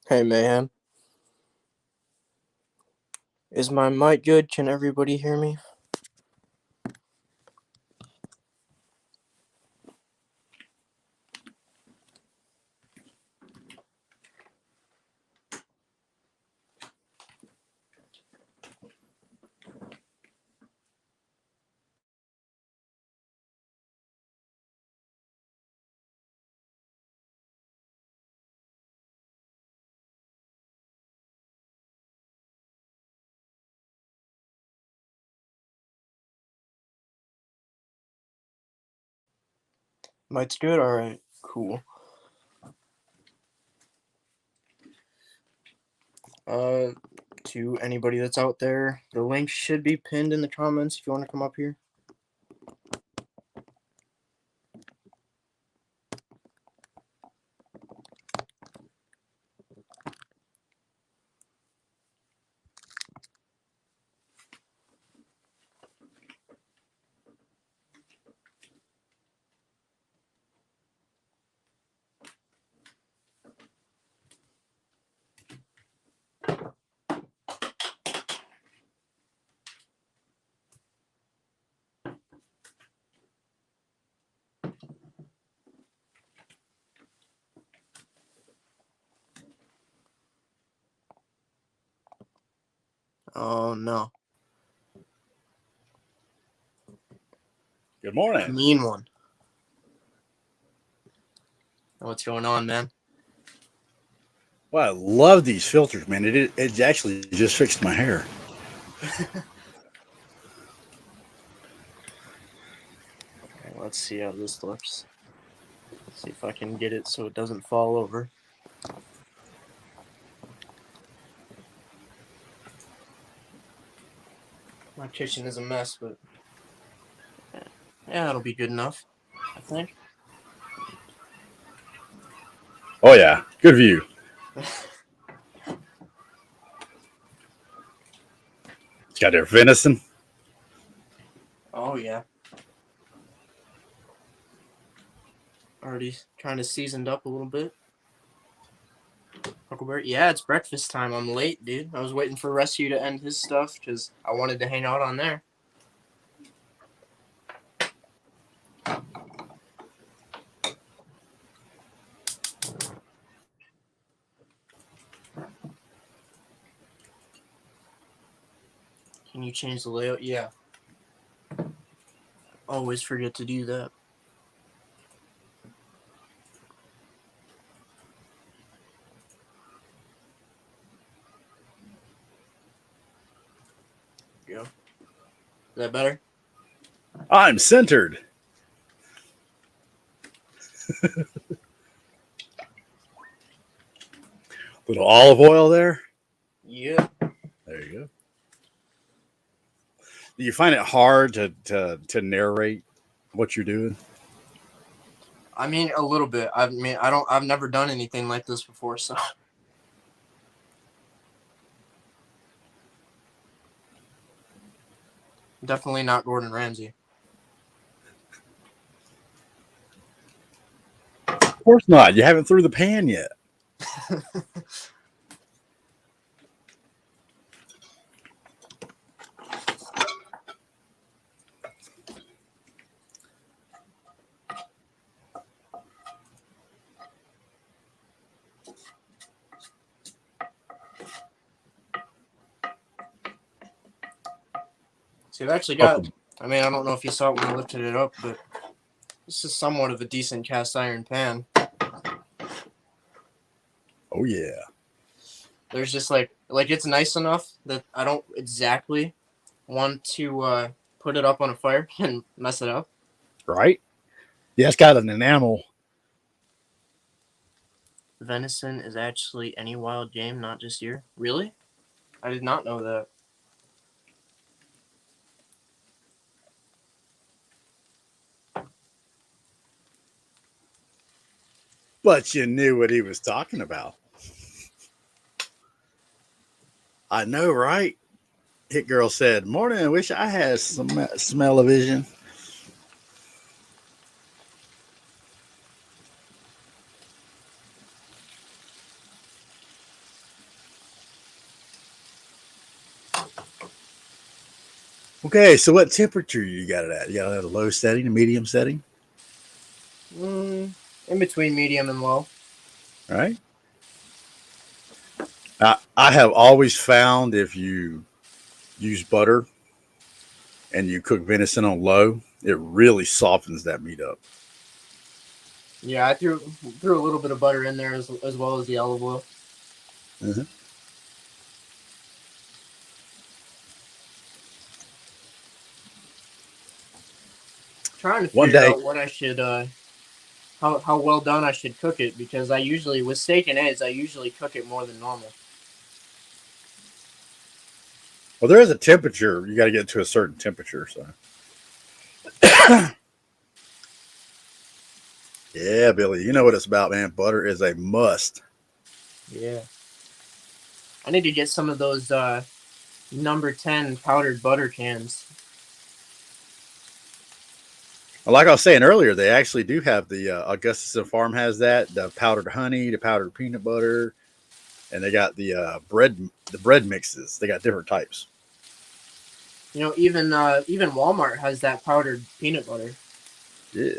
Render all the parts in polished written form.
Hey, Mayhem. Is my mic good? Can everybody hear me? Mic's good? Alright, cool. To anybody that's out there, the link should be pinned in the comments if you want to come up here. Oh no. Good morning. Mean one. What's going on, man? Well, I love these filters, man. It actually just fixed my hair. Okay, let's see how this looks. See if I can get it so it doesn't fall over. My kitchen is a mess, but yeah, it'll be good enough, I think. Oh yeah, good view. It's got their venison. Oh yeah. Already kind of seasoned up a little bit. Huckleberry, yeah, it's breakfast time. I'm late, dude. I was waiting for Rescue to end his stuff because I wanted to hang out on there. Can you change the layout? Yeah. Always forget to do that. Yeah. Is that better? I'm centered. Little olive oil there. Yeah. There you go. Do you find it hard to narrate what you're doing? I mean, a little bit. I've never done anything like this before, so. Definitely not Gordon Ramsay. Of course not. You haven't threw the pan yet. See, I've actually got. Welcome. I mean, I don't know if you saw it when I lifted it up, but this is somewhat of a decent cast iron pan. Oh yeah. There's just like it's nice enough that I don't exactly want to put it up on a fire and mess it up. Right. Yeah, it's got an enamel. Venison is actually any wild game, not just deer. Really? I did not know that. But you knew what he was talking about. I know, right? Hit Girl said, "Morning. I wish I had some smell-o-vision." Okay, so what temperature you got it at? You got it at a low setting, a medium setting, In between medium and low. right? I have always found if you use butter and you cook venison on low, it really softens that meat up. Yeah, I threw a little bit of butter in there as well as the olive oil. Mm-hmm. Trying to One figure day, out what I should how well done I should cook it, because I usually, with steak and eggs, I usually cook it more than normal. well, there is a temperature. You got to get to a certain temperature. So, yeah, Billy, you know what it's about, man. Butter is a must. Yeah. I need to get some of those number 10 powdered butter cans. Like I was saying earlier, they actually do have the Augusta Farm has that the powdered honey, the powdered peanut butter, and they got the bread mixes. They got different types. You know, even Walmart has that powdered peanut butter. Yeah,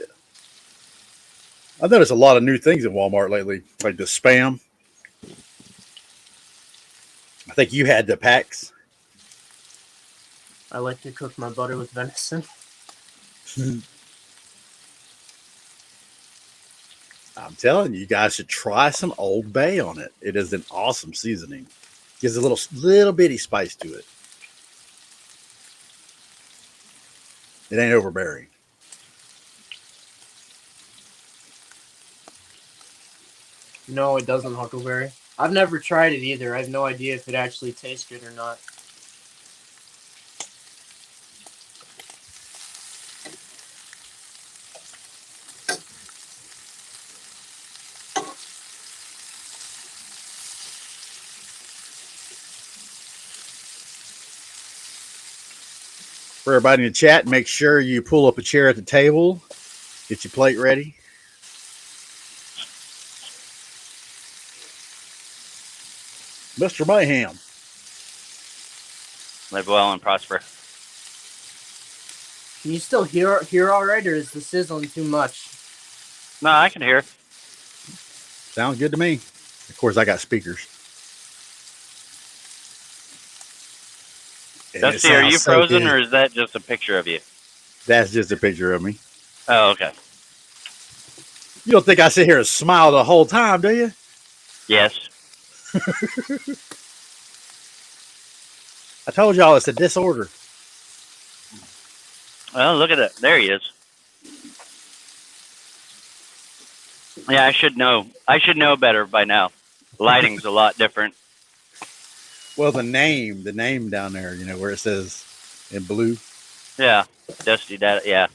I've noticed a lot of new things in Walmart lately, like the spam. I think you had the packs. I like to cook my butter with venison. I'm telling you, you guys should try some Old Bay on it. It is an awesome seasoning. Gives a little bitty spice to it. It ain't overbearing. No, it doesn't, Huckleberry. I've never tried it either. I have no idea if it actually tastes good or not. For everybody in the chat, make sure you pull up a chair at the table. Get your plate ready. Mr. Mayhem. Live well and prosper. Can you still hear all right, or is the sizzling too much? No, I can hear. Sounds good to me. Of course, I got speakers. And Dusty, are you frozen or is that just a picture of you? That's just a picture of me. Oh, okay. You don't think I sit here and smile the whole time, do you? Yes. I told y'all it's a disorder. Well, look at that. There he is. Yeah, I should know. I should know better by now. Lighting's a lot different. Well, the name down there, where it says in blue. Yeah, Dusty Dad. Yeah.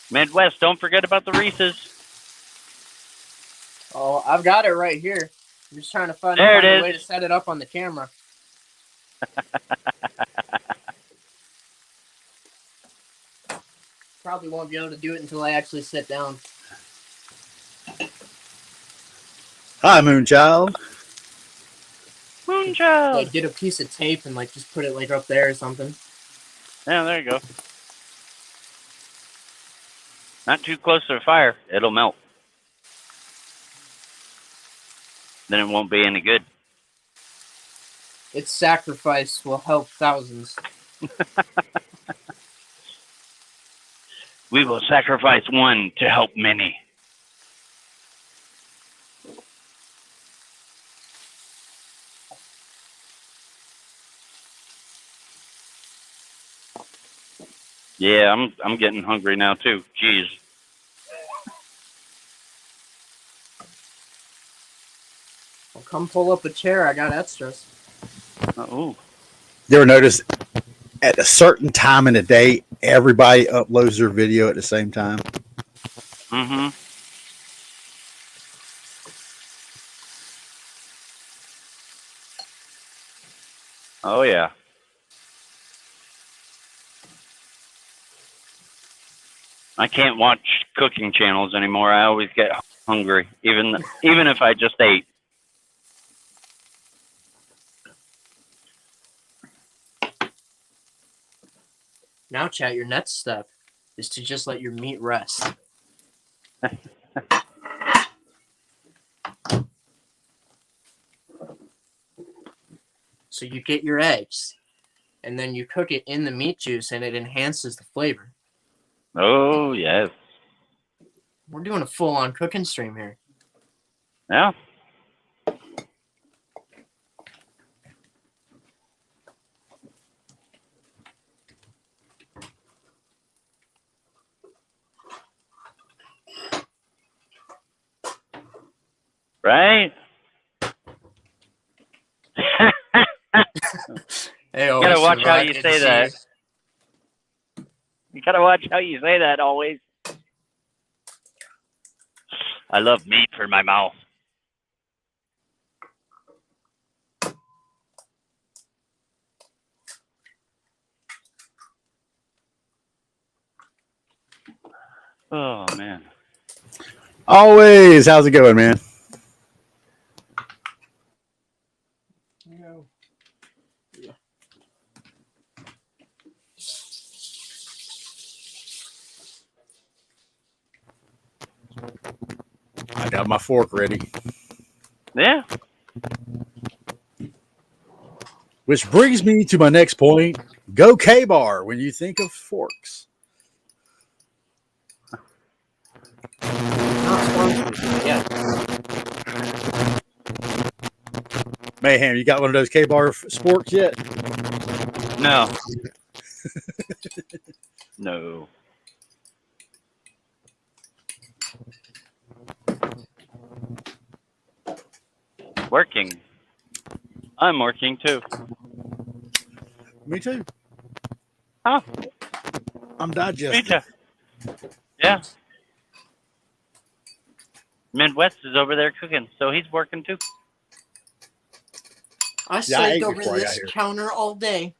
Midwest, don't forget about the Reese's. Oh, I've got it right here. I'm just trying to find There a it way is. to set it up on the camera. Probably won't be able to do it until I actually sit down. Hi, Moonchild. Moonchild. Like, get a piece of tape and just put it up there or something. Yeah, there you go. Not too close to the fire. It'll melt. Then it won't be any good. Its sacrifice will help thousands. We will sacrifice one to help many. Yeah, I'm getting hungry now too. Jeez. Well, come pull up a chair. I got extras. Oh. You ever notice at a certain time in the day, everybody uploads their video at the same time? Mm-hmm. Oh yeah. I can't watch cooking channels anymore. I always get hungry, even if I just ate. Now, chat, your next step is to just let your meat rest. So you get your eggs, and then you cook it in the meat juice, and it enhances the flavor. Oh yes, We're doing a full-on cooking stream here. yeah. Right? Hey, You gotta watch how you say that. You gotta watch how you say that always. I love meat for my mouth. Oh man. Always. How's it going, man? I got my fork ready. Yeah. Which brings me to my next point. Go K-Bar when you think of forks. Yeah. Mayhem, you got one of those K-Bar sporks yet? No. No. Working. I'm working too. Me too. Oh, I'm me digesting. too. Yeah. Midwest is over there cooking, so he's working too. I I slaved ate over before I got this here. counter all day.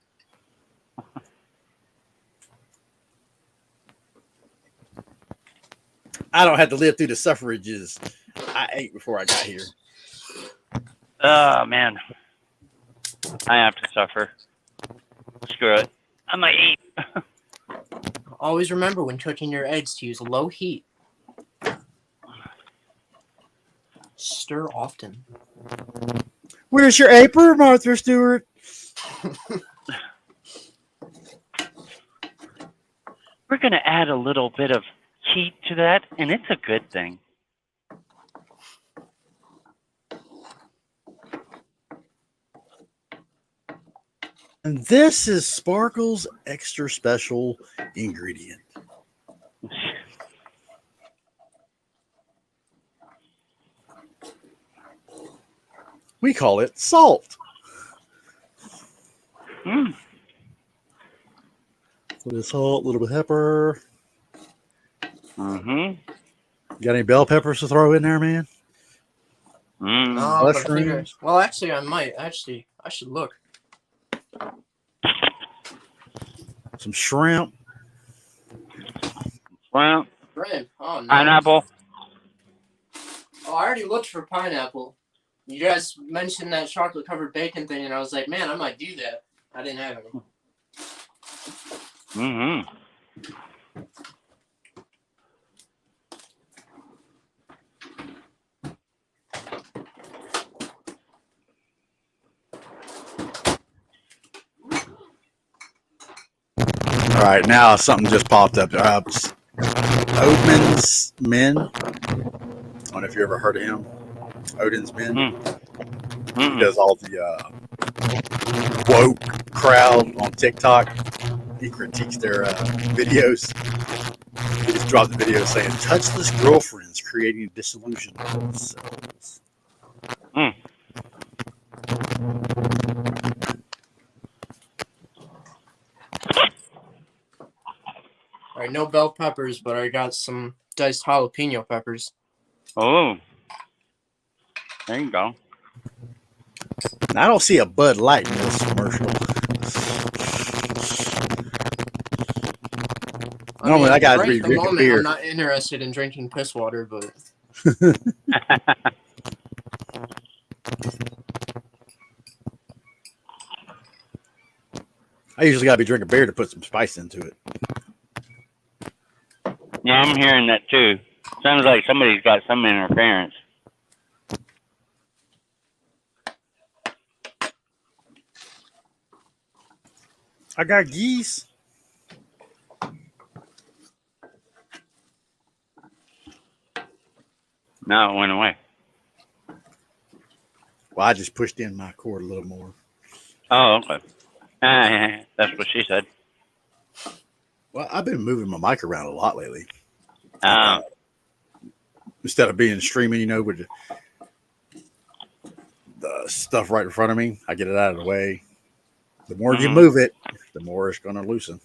I don't have to live through the suffrages. I ate before I got here. Oh man. I have to suffer. Screw it. I might eat. Always remember when cooking your eggs to use low heat. Stir often. Where's your apron, Martha Stewart? We're gonna add a little bit of heat to that, and it's a good thing. And this is Sparkle's extra special ingredient. We call it salt. Mm. A little bit of salt, a little bit of pepper. Mm-hmm. Got any bell peppers to throw in there, man? Mm. No, but I figure, Mushrooms. well, actually, I might. Actually, I should look. Some shrimp. Well, Shrimp. Oh, nice. pineapple. Oh, I already looked for pineapple. You guys mentioned that chocolate-covered bacon thing, and I was like, man, I might do that. I didn't have any. Mm-hmm. All right, now something just popped up. Odin's Men. I don't know if you ever heard of him. Odin's Men. He does all the woke crowd on TikTok. He critiques their videos. He just dropped the video saying, touchless girlfriends creating disillusion with themselves. Mm. All right, no bell peppers, but I got some diced jalapeno peppers. Oh. There you go. And I don't see a Bud Light in this commercial. Normally, I gotta right be at the drinking moment, beer. I'm not interested in drinking piss water, but I usually gotta be drinking beer to put some spice into it. Yeah, I'm hearing that too. Sounds like somebody's got some interference. I got geese. No, it went away. Well, I just pushed in my cord a little more. Oh, okay. That's what she said. Well, I've been moving my mic around a lot lately. Um, Instead of being streaming, with the stuff right in front of me, I get it out of the way. The more you move it, the more it's going to loosen.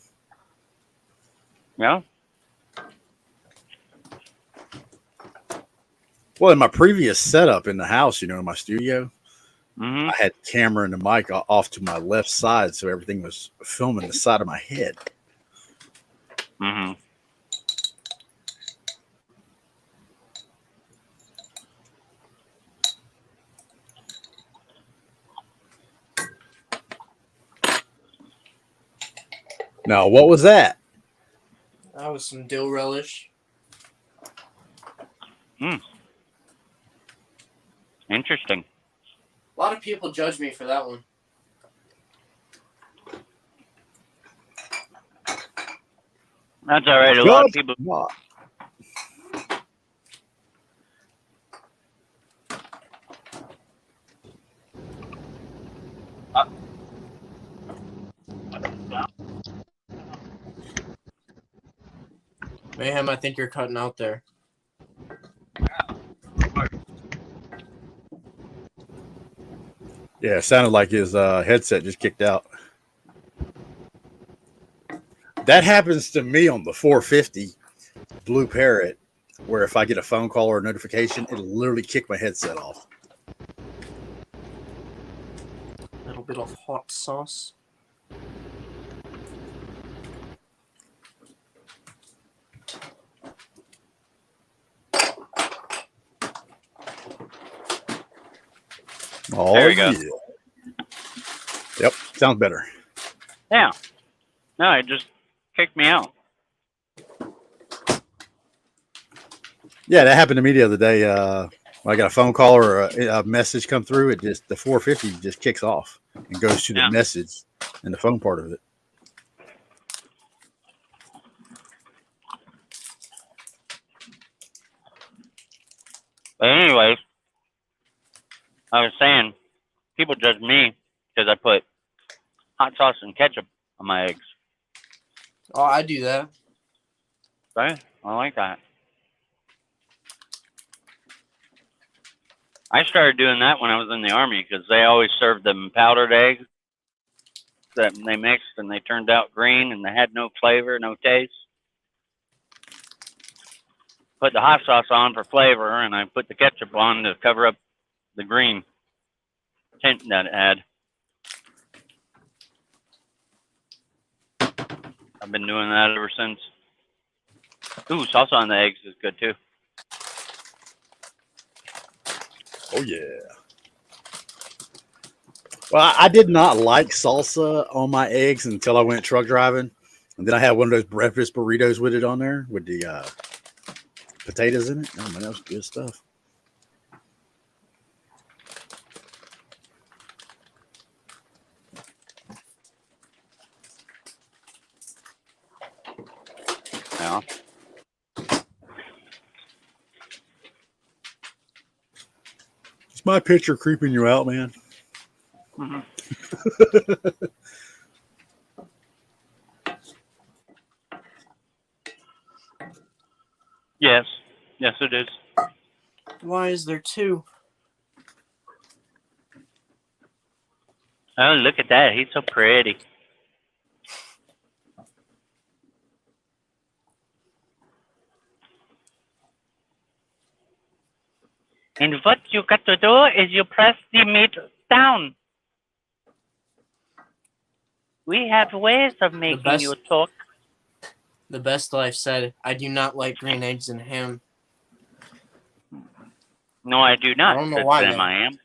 yeah. Well, in my previous setup in the house, in my studio, Mm-hmm. I had the camera and the mic off to my left side, so everything was filming the side of my head. Mm-hmm. Now, what was that? that was some dill relish. Interesting. A lot of people judge me for that one. That's all right. A lot of people. What? Mayhem, I think you're cutting out there. Yeah, it sounded like his headset just kicked out. That happens to me on the 450 Blue Parrot, where if I get a phone call or a notification, it'll literally kick my headset off. A little bit of hot sauce. Oh, There we go. yeah. Yep, sounds better. Yeah. No, it just kicked me out. Yeah, that happened to me the other day. When I got a phone call or a message come through, the 450 just kicks off and goes to the Yeah. message and the phone part of it. But anyways, I was saying, people judge me because I put hot sauce and ketchup on my eggs. Oh, I do that. Right? I like that. I started doing that when I was in the Army because they always served them powdered eggs that they mixed and they turned out green and they had no flavor, no taste. Put the hot sauce on for flavor and I put the ketchup on to cover up the green tint that it had. I've been doing that ever since. Ooh, salsa on the eggs is good too. Oh, yeah. Well, I did not like salsa on my eggs until I went truck driving. And then I had one of those breakfast burritos with it on there with the potatoes in it. Oh, man, that was good stuff. Yeah. Is my picture creeping you out, man? Mm-hmm. Yes. Yes, it is. Why is there two? Oh, look at that. He's so pretty. And what you got to do is you press the meat down. We have ways of making best- you talk. The Best Life said, "I do not like green eggs and ham." No, I do I not, don't know said why Sam though. I am.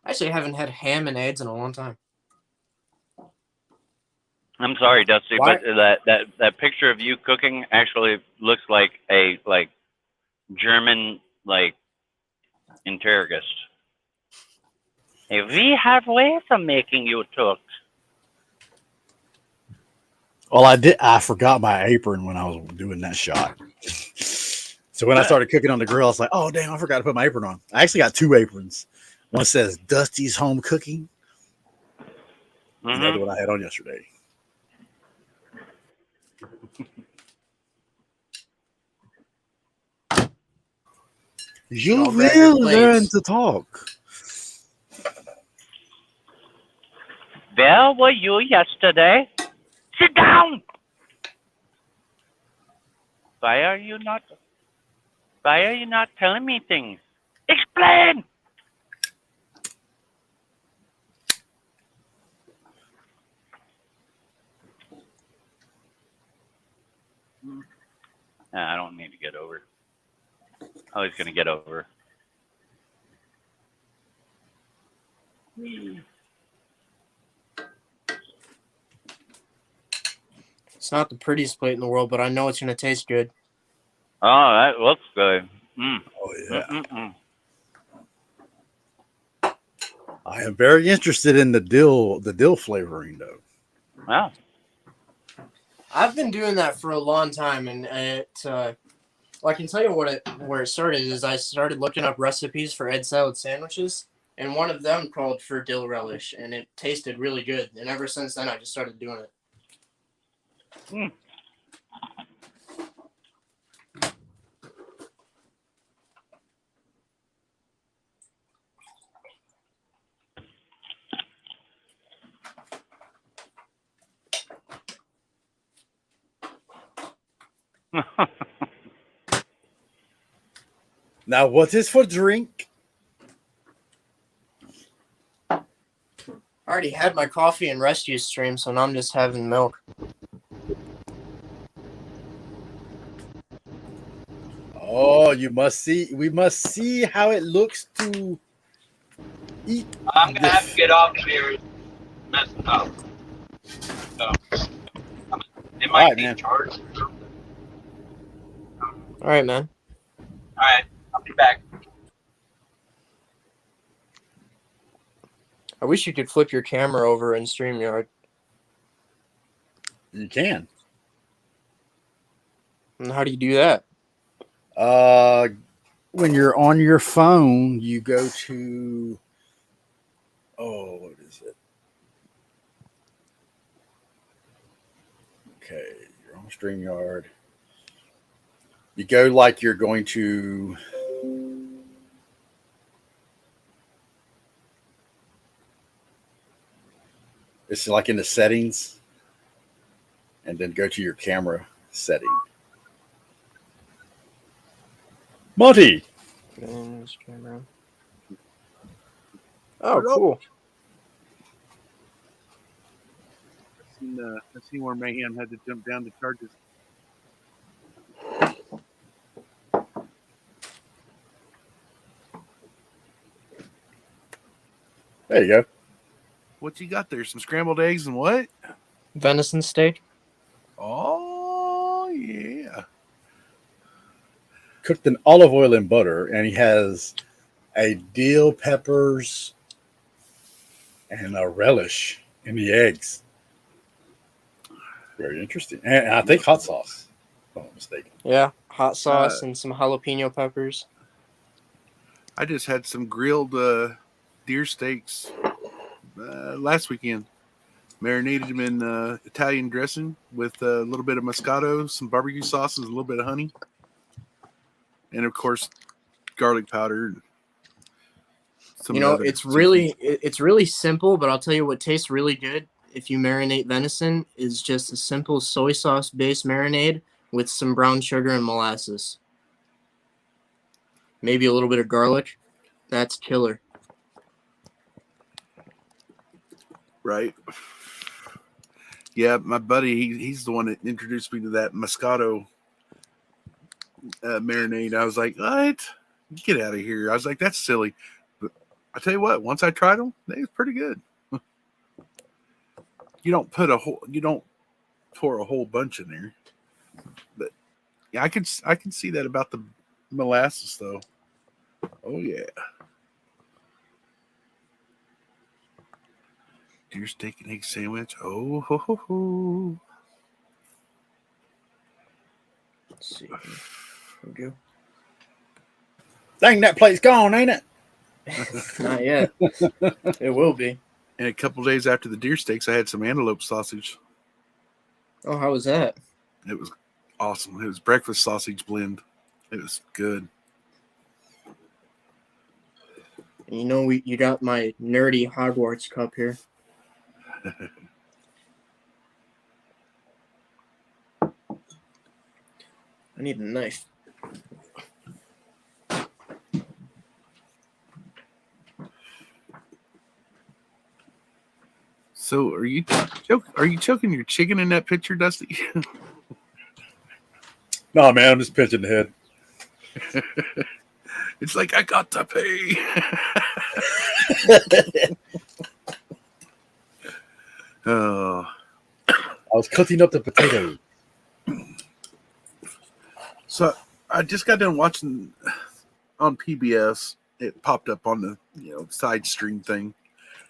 Actually, I haven't had ham and eggs in a long time. I'm sorry, Dusty, Why? but that picture of you cooking actually looks like a German interrogist. Hey, we have ways of making you cook. Well, I forgot my apron when I was doing that shot. So when I started cooking on the grill, I was like, "Oh damn, I forgot to put my apron on." I actually got 2 aprons. One says Dusty's Home Cooking, and the other one I had on yesterday. You Don't grab your will learn plates. to talk. Where were you yesterday? Sit down. Why are you not telling me things? Explain. Nah, I don't need to get over. I was gonna get over. It's not the prettiest plate in the world, but I know it's gonna taste good. Oh, that looks good. Mm. Oh yeah, Mm-mm-mm. I am very interested in the dill flavoring though. Wow. I've been doing that for a long time, and well, I can tell you where it started is I started looking up recipes for egg salad sandwiches, and one of them called for dill relish, and it tasted really good. And ever since then, I just started doing it. Mm. Now, what is for drink? I already had my coffee and rescue stream, so now I'm just having milk. Oh, you must see. We must see how it looks to eat. I'm gonna have to get off here. It's messing up. So, it might Alright, be man. charged or something. All right, man. Alright, I'll be back. I wish you could flip your camera over in StreamYard. You can. And how do you do that? When you're on your phone, you go to. Oh, what is it? Okay, you're on StreamYard. You go like you're going to. It's like in the settings, and then go to your camera setting. Monty, Oh, cool. I've seen where Mayhem had to jump down to charges. there you go. What you got there? Some scrambled eggs and what? Venison steak. Oh yeah. Cooked in olive oil and butter, and he has a dill peppers and a relish in the eggs. Very interesting. And I think hot sauce, if I'm not mistaken. Yeah, hot sauce and some jalapeno peppers. I just had some grilled deer steaks last weekend. Marinated them in Italian dressing with a little bit of Moscato, some barbecue sauces, a little bit of honey, and of course, garlic powder. You know, it's really simple, but I'll tell you what tastes really good if you marinate venison is just a simple soy sauce based marinade with some brown sugar and molasses. Maybe a little bit of garlic. That's killer. Right. Yeah, my buddy, he's the one that introduced me to that Moscato marinade. I was like, what? Get out of here. I was like, that's silly. But I tell you what, once I tried them, they was pretty good. You don't pour a whole bunch in there. But yeah, I can see that about the molasses though. Oh yeah. Deer steak and egg sandwich. Oh ho ho ho. Let's see. Okay. Dang, that plate's gone, ain't it? Not yet. It will be. And a couple days after the deer steaks, I had some antelope sausage. Oh, how was that? It was awesome. It was breakfast sausage blend. It was good. You know, you got my nerdy Hogwarts cup here. I need a knife. So, are you choking your chicken in that picture, Dusty? No, man, I'm just pinching the head. It's like I got to pay. Oh, I was cutting up the potato. so I just got done watching on PBS. It popped up on the side stream thing,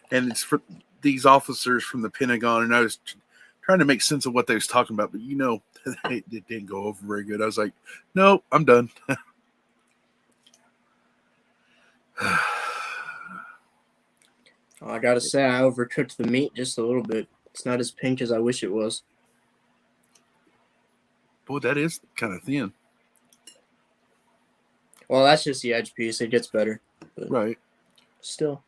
and it's for these officers from the Pentagon. And I was trying to make sense of what they was talking about, but it didn't go over very good. I was like, no, I'm done. I gotta say, I overcooked the meat just a little bit. It's not as pink as I wish it was. Boy, that is kind of thin. Well, that's just the edge piece. It gets better. But Right. still.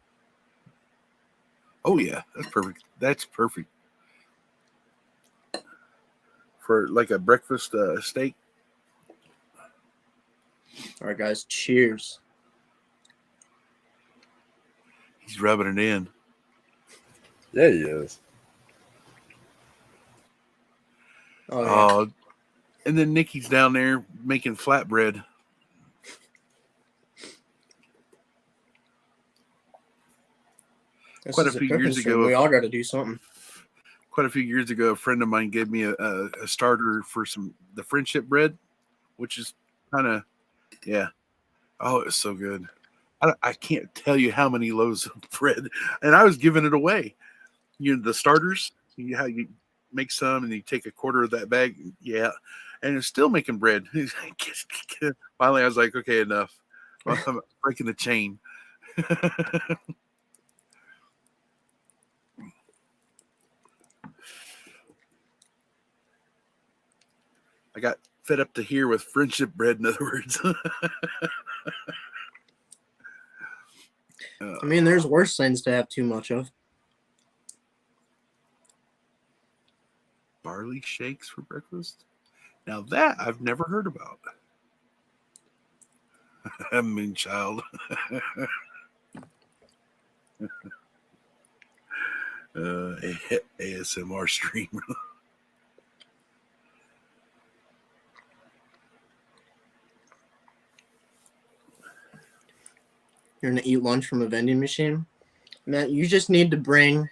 Oh, yeah. That's perfect. That's perfect. For like a breakfast steak. All right, guys. Cheers. He's rubbing it in. Yeah, he is. Oh, yeah. And then Nikki's down there making flatbread. This quite a is few cooking years stream. ago, We all got to do something. Quite a few years ago, a friend of mine gave me a starter for the friendship bread, which is kind of, yeah. Oh, it's so good. I can't tell you how many loaves of bread, and I was giving it away. The starters, how you make some and you take a quarter of that bag, yeah, and it's still making bread. Finally, I was like, okay, enough. I'm breaking the chain. I got fed up to here with friendship bread, in other words. I mean, there's worse things to have too much of. Barley shakes for breakfast? Now that I've never heard about. Moonchild. ASMR stream. You're going to eat lunch from a vending machine. Matt, you just need to bring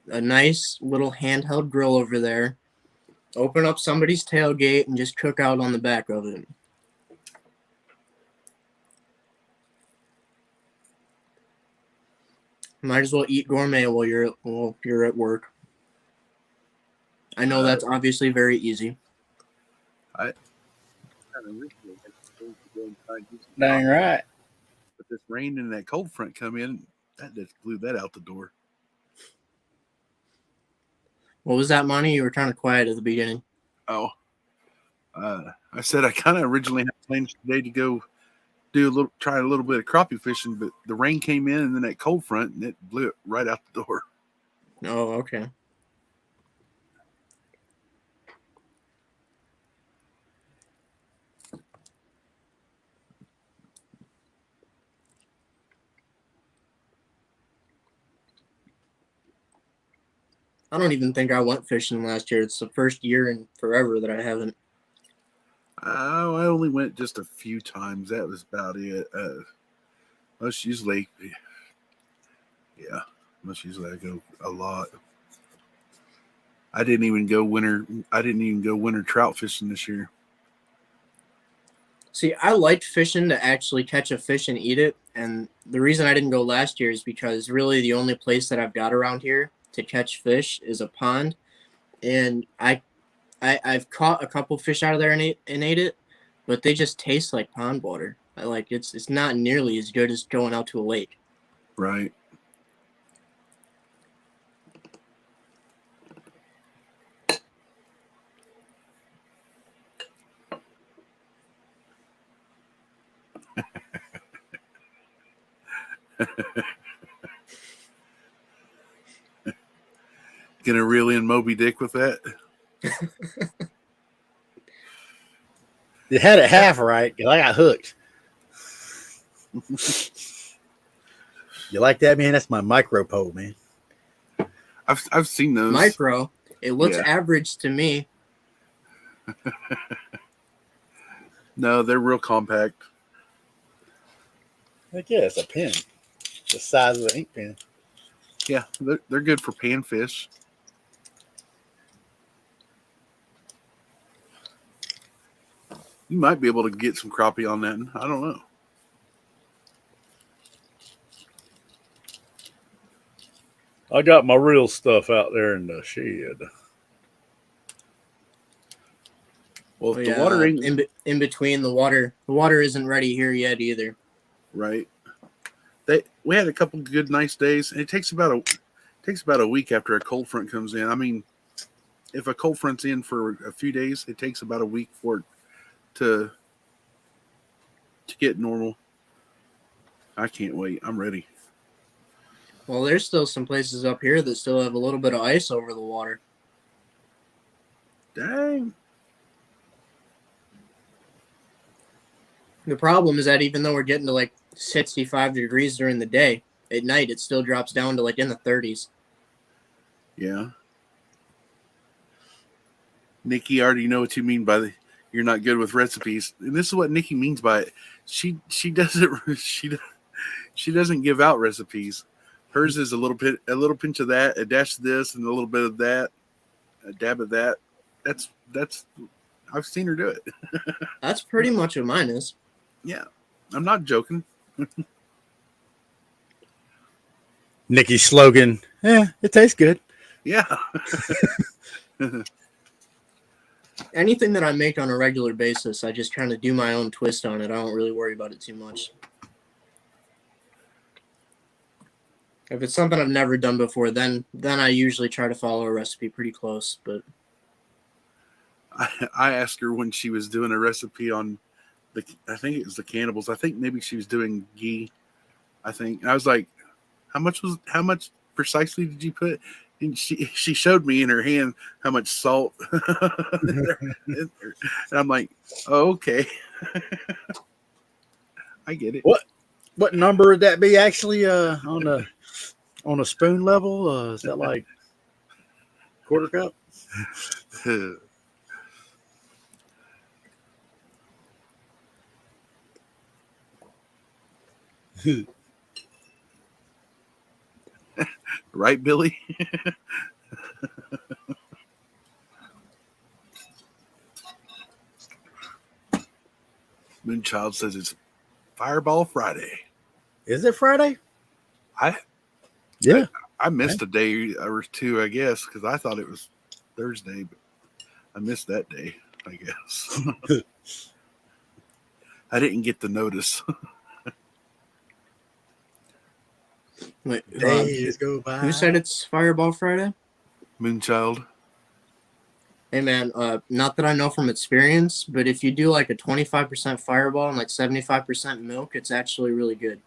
a nice little handheld grill over there, open up somebody's tailgate, and just cook out on the back of it. Might as well eat gourmet while you're at work. I know that's obviously very easy. Dang right. But this rain and that cold front come in, that just blew that out the door. What was that, Monty? You were kind of quiet at the beginning. Oh, I said I kind of originally had plans today to go try a little bit of crappie fishing, but the rain came in and then that cold front and it blew it right out the door. Oh, okay. I don't even think I went fishing last year. It's the first year in forever that I haven't. I only went just a few times. That was about it. Most usually, yeah, most usually I go a lot. I didn't even go winter trout fishing this year. See, I liked fishing to actually catch a fish and eat it. And the reason I didn't go last year is because really the only place that I've got around here to catch fish is a pond. And I've caught a couple fish out of there and ate it, but they just taste like pond water. It's not nearly as good as going out to a lake. Right. Gonna reel in Moby Dick with that? You had it half right because I got hooked. You like that, man? That's my micro pole, man. I've seen those. Micro. It looks Yeah. average to me. No, they're real compact. Heck yeah, it's a pen. The size of an ink pen. Yeah, they're good for panfish. You might be able to get some crappie on that. I don't know. I got my real stuff out there in the shed. Well, Oh, if yeah, the water ain't in between the water isn't ready here yet either. right, we had a couple good nice days, and it takes about a week after a cold front comes in. I mean, if a cold front's in for a few days, it takes about a week for it to get normal. I can't wait. I'm ready. Well, there's still some places up here that still have a little bit of ice over the water. Dang. The problem is that even though we're getting to like 65 degrees during the day, at night it still drops down to like in the 30s. Yeah. Nikki, I already know what you mean by you're not good with recipes. And this is what Nikki means by it. She doesn't she doesn't give out recipes. Hers is a little pinch of that, a dash of this, and a little bit of that, a dab of that. That's I've seen her do it. That's pretty much what mine is. Yeah. I'm not joking. Nikki's slogan, it tastes good. Yeah. Anything that I make on a regular basis, I just kind of do my own twist on it. I don't really worry about it too much. If it's something I've never done before, then I usually try to follow a recipe pretty close. But I asked her when she was doing a recipe on I think it was the cannibals. I think maybe she was doing ghee. I think. And I was like, how much precisely did you put? And she showed me in her hand how much salt. And I'm like, oh, okay. I get it. What number would that be actually on a spoon level? Is that like quarter cup? Right, Billy? Moonchild says it's Fireball Friday. Is it Friday? I missed a day or two, I guess, because I thought it was Thursday, but I missed that day, I guess. I didn't get the notice. wait, Days go by. who said it's Fireball Friday? Moonchild. Hey man, not that I know from experience, but if you do like a 25% Fireball and like 75% milk, it's actually really good.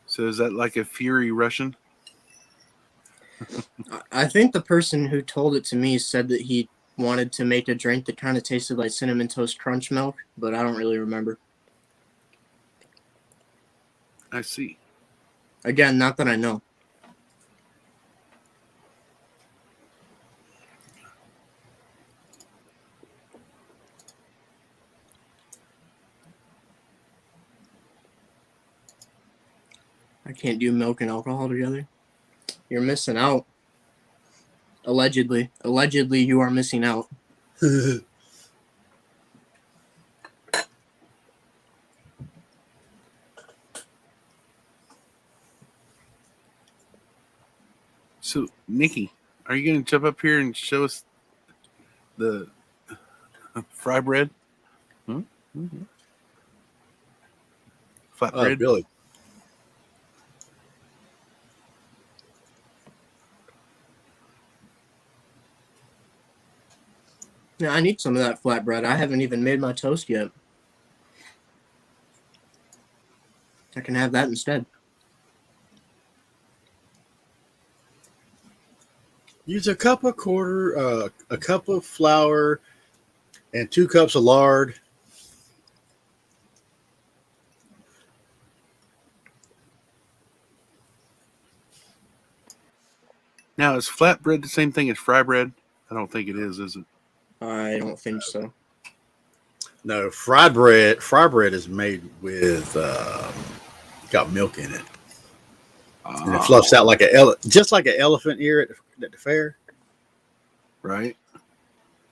So is that like a Fury Russian? I think the person who told it to me said that he wanted to make a drink that kind of tasted like Cinnamon Toast Crunch milk, but I don't really remember. I see. Again, not that I know. I can't do milk and alcohol together. You're missing out. Allegedly, you are missing out. So, Nikki, are you going to jump up here and show us the fry bread? Flatbread? Billy. Yeah, I need some of that flatbread. I haven't even made my toast yet. I can have that instead. Use a cup of a cup of flour, and 2 cups of lard. Now, is flatbread the same thing as fry bread? I don't think it is it? I don't think so. No, fried bread. Fried bread is made with got milk in it, and it fluffs out like just like an elephant ear at the fair. Right.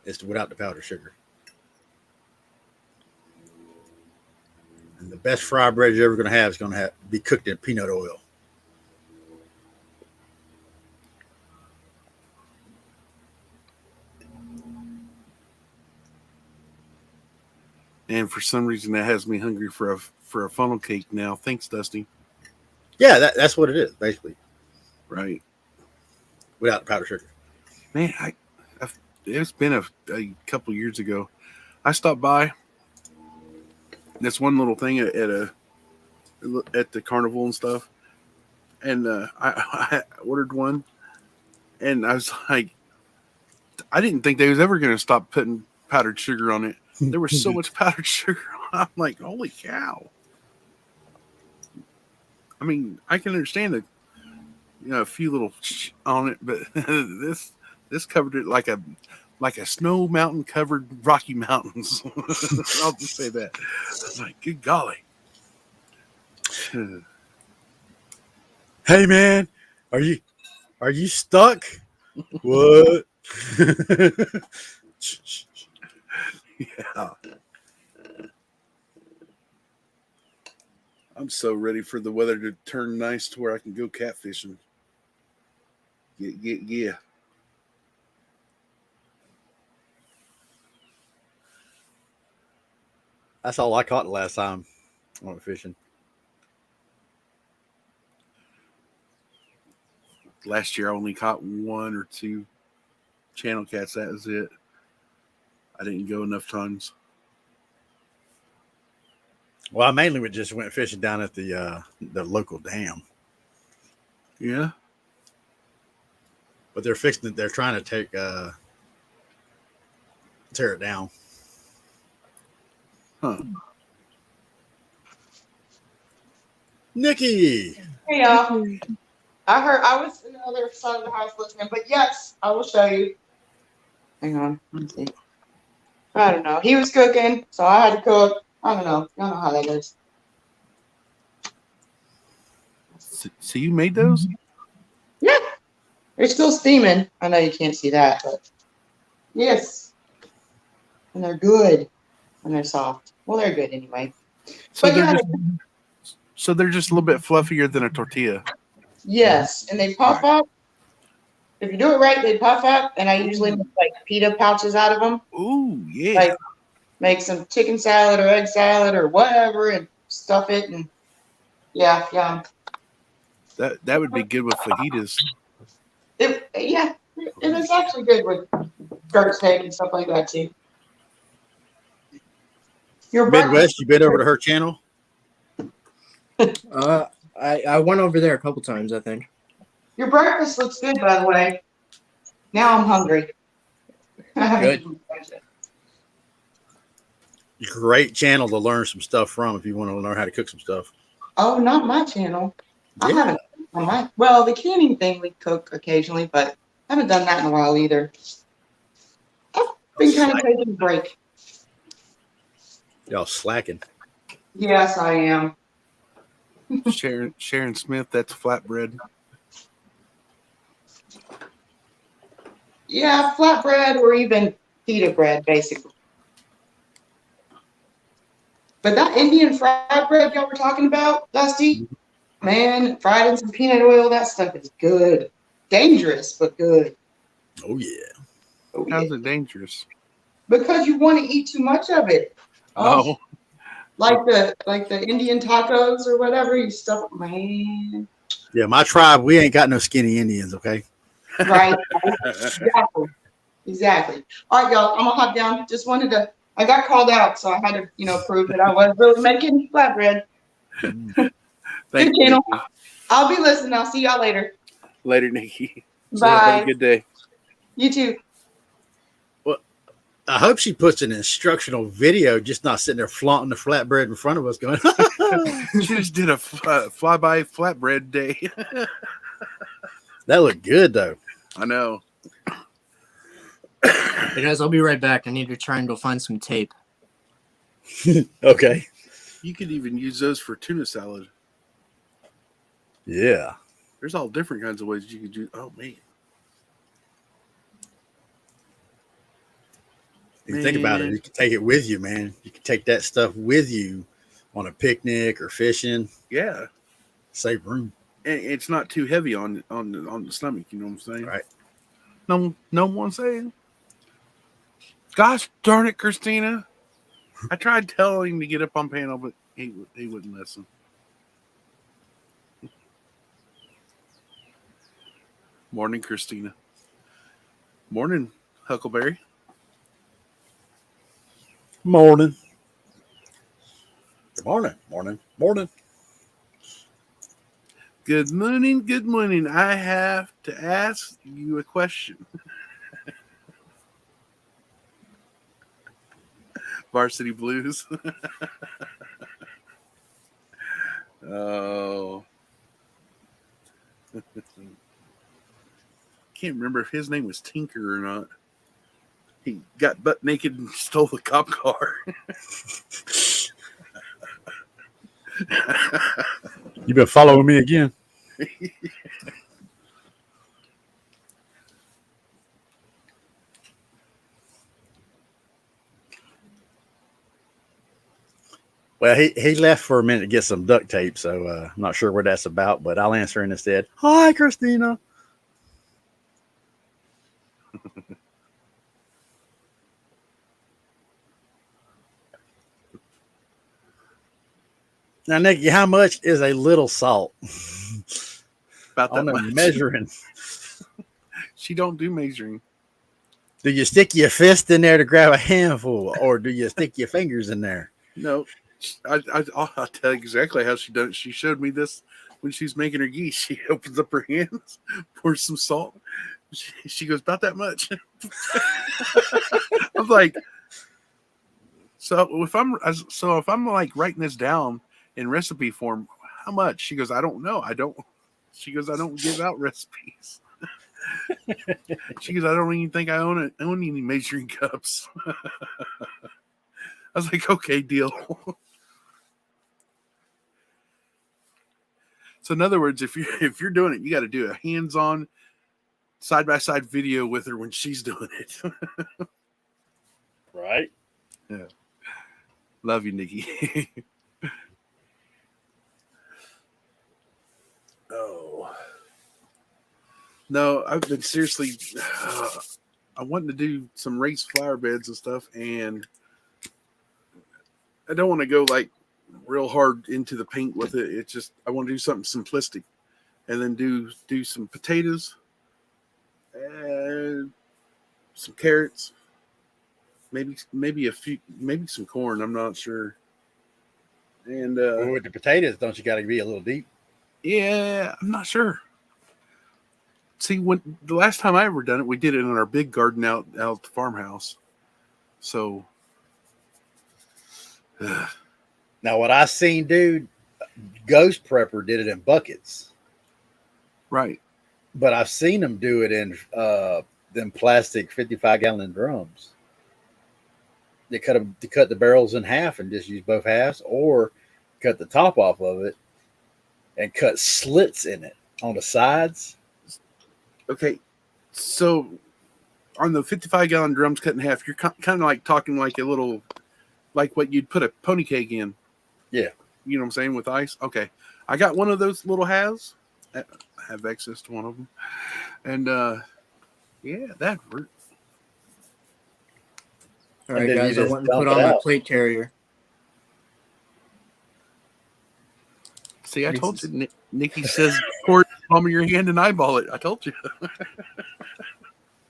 It's without the powdered sugar. And the best fried bread you're ever going to have is going to be cooked in peanut oil. And for some reason, that has me hungry for a funnel cake now. Thanks, Dusty. Yeah, that's what it is, basically, Right. without the powdered sugar. Man, it's been a couple years ago. I stopped by this one little thing at the carnival and stuff, and I ordered one, and I was like, I didn't think they was ever going to stop putting powdered sugar on it. There was so much powdered sugar on it. I'm like, holy cow. I mean, I can understand that, a few little on it, but this covered it like a snow mountain covered Rocky Mountains. I'll just say that. I was like, good golly. Hey man, are you stuck? What? Yeah. I'm so ready for the weather to turn nice to where I can go catfishing. Yeah. That's all I caught the last time I went fishing. Last year I only caught 1 or 2 channel cats. That was it. I didn't go enough times. Well, I mainly just went fishing down at the local dam. Yeah. But they're trying to tear it down. Huh. Nikki. Hey y'all. I was in the other side of the house listening, but yes, I will show you. Hang on. Let's see. I don't know. He was cooking, so I had to cook. I don't know. I don't know how that is. So you made those? Yeah. They're still steaming. I know you can't see that, but yes. And they're good. And they're soft. Well, they're good anyway. So But they're yeah, just a little bit fluffier than a tortilla. yes. And they puff up. If you do it right, they puff up. And I usually make like pita pouches out of them. Ooh, yeah. Like make some chicken salad or egg salad or whatever and stuff it. And yeah. That would be good with fajitas. And it's actually good with jerk steak and stuff like that too. Your Midwest, you been over to her channel? I went over there a couple times, I think. Your breakfast looks good, by the way. Now I'm hungry. Good. Great channel to learn some stuff from if you want to learn how to cook some stuff. Oh, not my channel. I Yeah. haven't on my well, the canning thing we cook occasionally, but I haven't done that in a while either. I've been kind of taking a break. Y'all slacking. Yes, I am. Sharon Smith, that's flatbread. Yeah, flatbread or even pita bread, basically. But that Indian fried bread y'all were talking about, Dusty, man, fried in some peanut oil, that stuff is good. Dangerous, but good. Oh yeah. Oh, yeah. How's it dangerous? Because you want to eat too much of it. Oh, Like the Indian tacos or whatever, you stuff, man. Yeah, my tribe, we ain't got no skinny Indians, okay? Right. Exactly. Exactly. All right, y'all. I'm gonna hop down. Just wanted to. I got called out, so I had to, prove that I was really making flatbread. thank Good you. channel. Nikki. I'll be listening. I'll see y'all later. Later, Nikki. Have Bye. a good day. You too. I hope she puts an instructional video, just not sitting there flaunting the flatbread in front of us going, She just did a flyby flatbread day. that looked good though. I know. Hey guys, I'll be right back. I need to try and go find some tape. Okay. You could even use those for tuna salad. Yeah. There's all different kinds of ways you could do. Oh man. You think about it, you can take it with you, man. You can take that stuff with you on a picnic or fishing. Yeah. Save room. And it's not too heavy on the stomach, you know what I'm saying? Right. No one saying. Gosh darn it, Christina. I tried telling him to get up on panel, but he wouldn't listen. Morning, Christina. Morning, Huckleberry. Morning. Good morning. Morning. Morning. Good morning. Good morning. I have to ask you a question. Varsity Blues. Oh. Can't remember if his name was Tinker or not. He got butt naked and stole the cop car. You been following me again? Well, he left for a minute to get some duct tape, so I'm not sure what that's about, but I'll answer in instead. Hi, Christina. Now, Nikki, how much is a little salt? About that On the much. measuring. She don't do measuring. Do you stick your fist in there to grab a handful, or do you stick your fingers in there? No, I'll tell you exactly how she done it. She showed me this when she was making her geese. She opens up her hands, pours some salt. She goes, about that much. I'm like, so if I'm like writing this down in recipe form, how much? She goes, I don't know. She goes, I don't give out recipes. She goes, I don't even think I own any measuring cups. I was like, okay, deal. So in other words, if you're doing it, you got to do a hands-on, side-by-side video with her when she's doing it. Right. Yeah. Love you, Nikki. Oh. No, I've been seriously I wanted to do some raised flower beds and stuff, and I don't want to go like real hard into the paint with it. It's just I want to do something simplistic, and then do some potatoes, and some carrots, maybe some corn. I'm not sure. And Well, with the potatoes, don't you got to be a little deep? yeah, I'm not sure. See, when the last time I ever done it, we did it in our big garden out at the farmhouse. So Now, what I seen, dude, Ghost Prepper did it in buckets, Right. but I've seen them do it in them plastic 55-gallon drums. They cut the barrels in half and just use both halves, or cut the top off of it and cut slits in it on the sides. Okay. So on the 55-gallon drums cut in half, you're kind of like talking like a little, like what you'd put a pony cake in. Yeah. You know what I'm saying, with ice? Okay. I got one of those little halves. I have access to one of them. And yeah, that worked. All And right, then you guys, I just went and dump put it on my out. plate carrier. See, I told Reese's. you. Nikki says, pour it in the palm of your hand and eyeball it. I told you.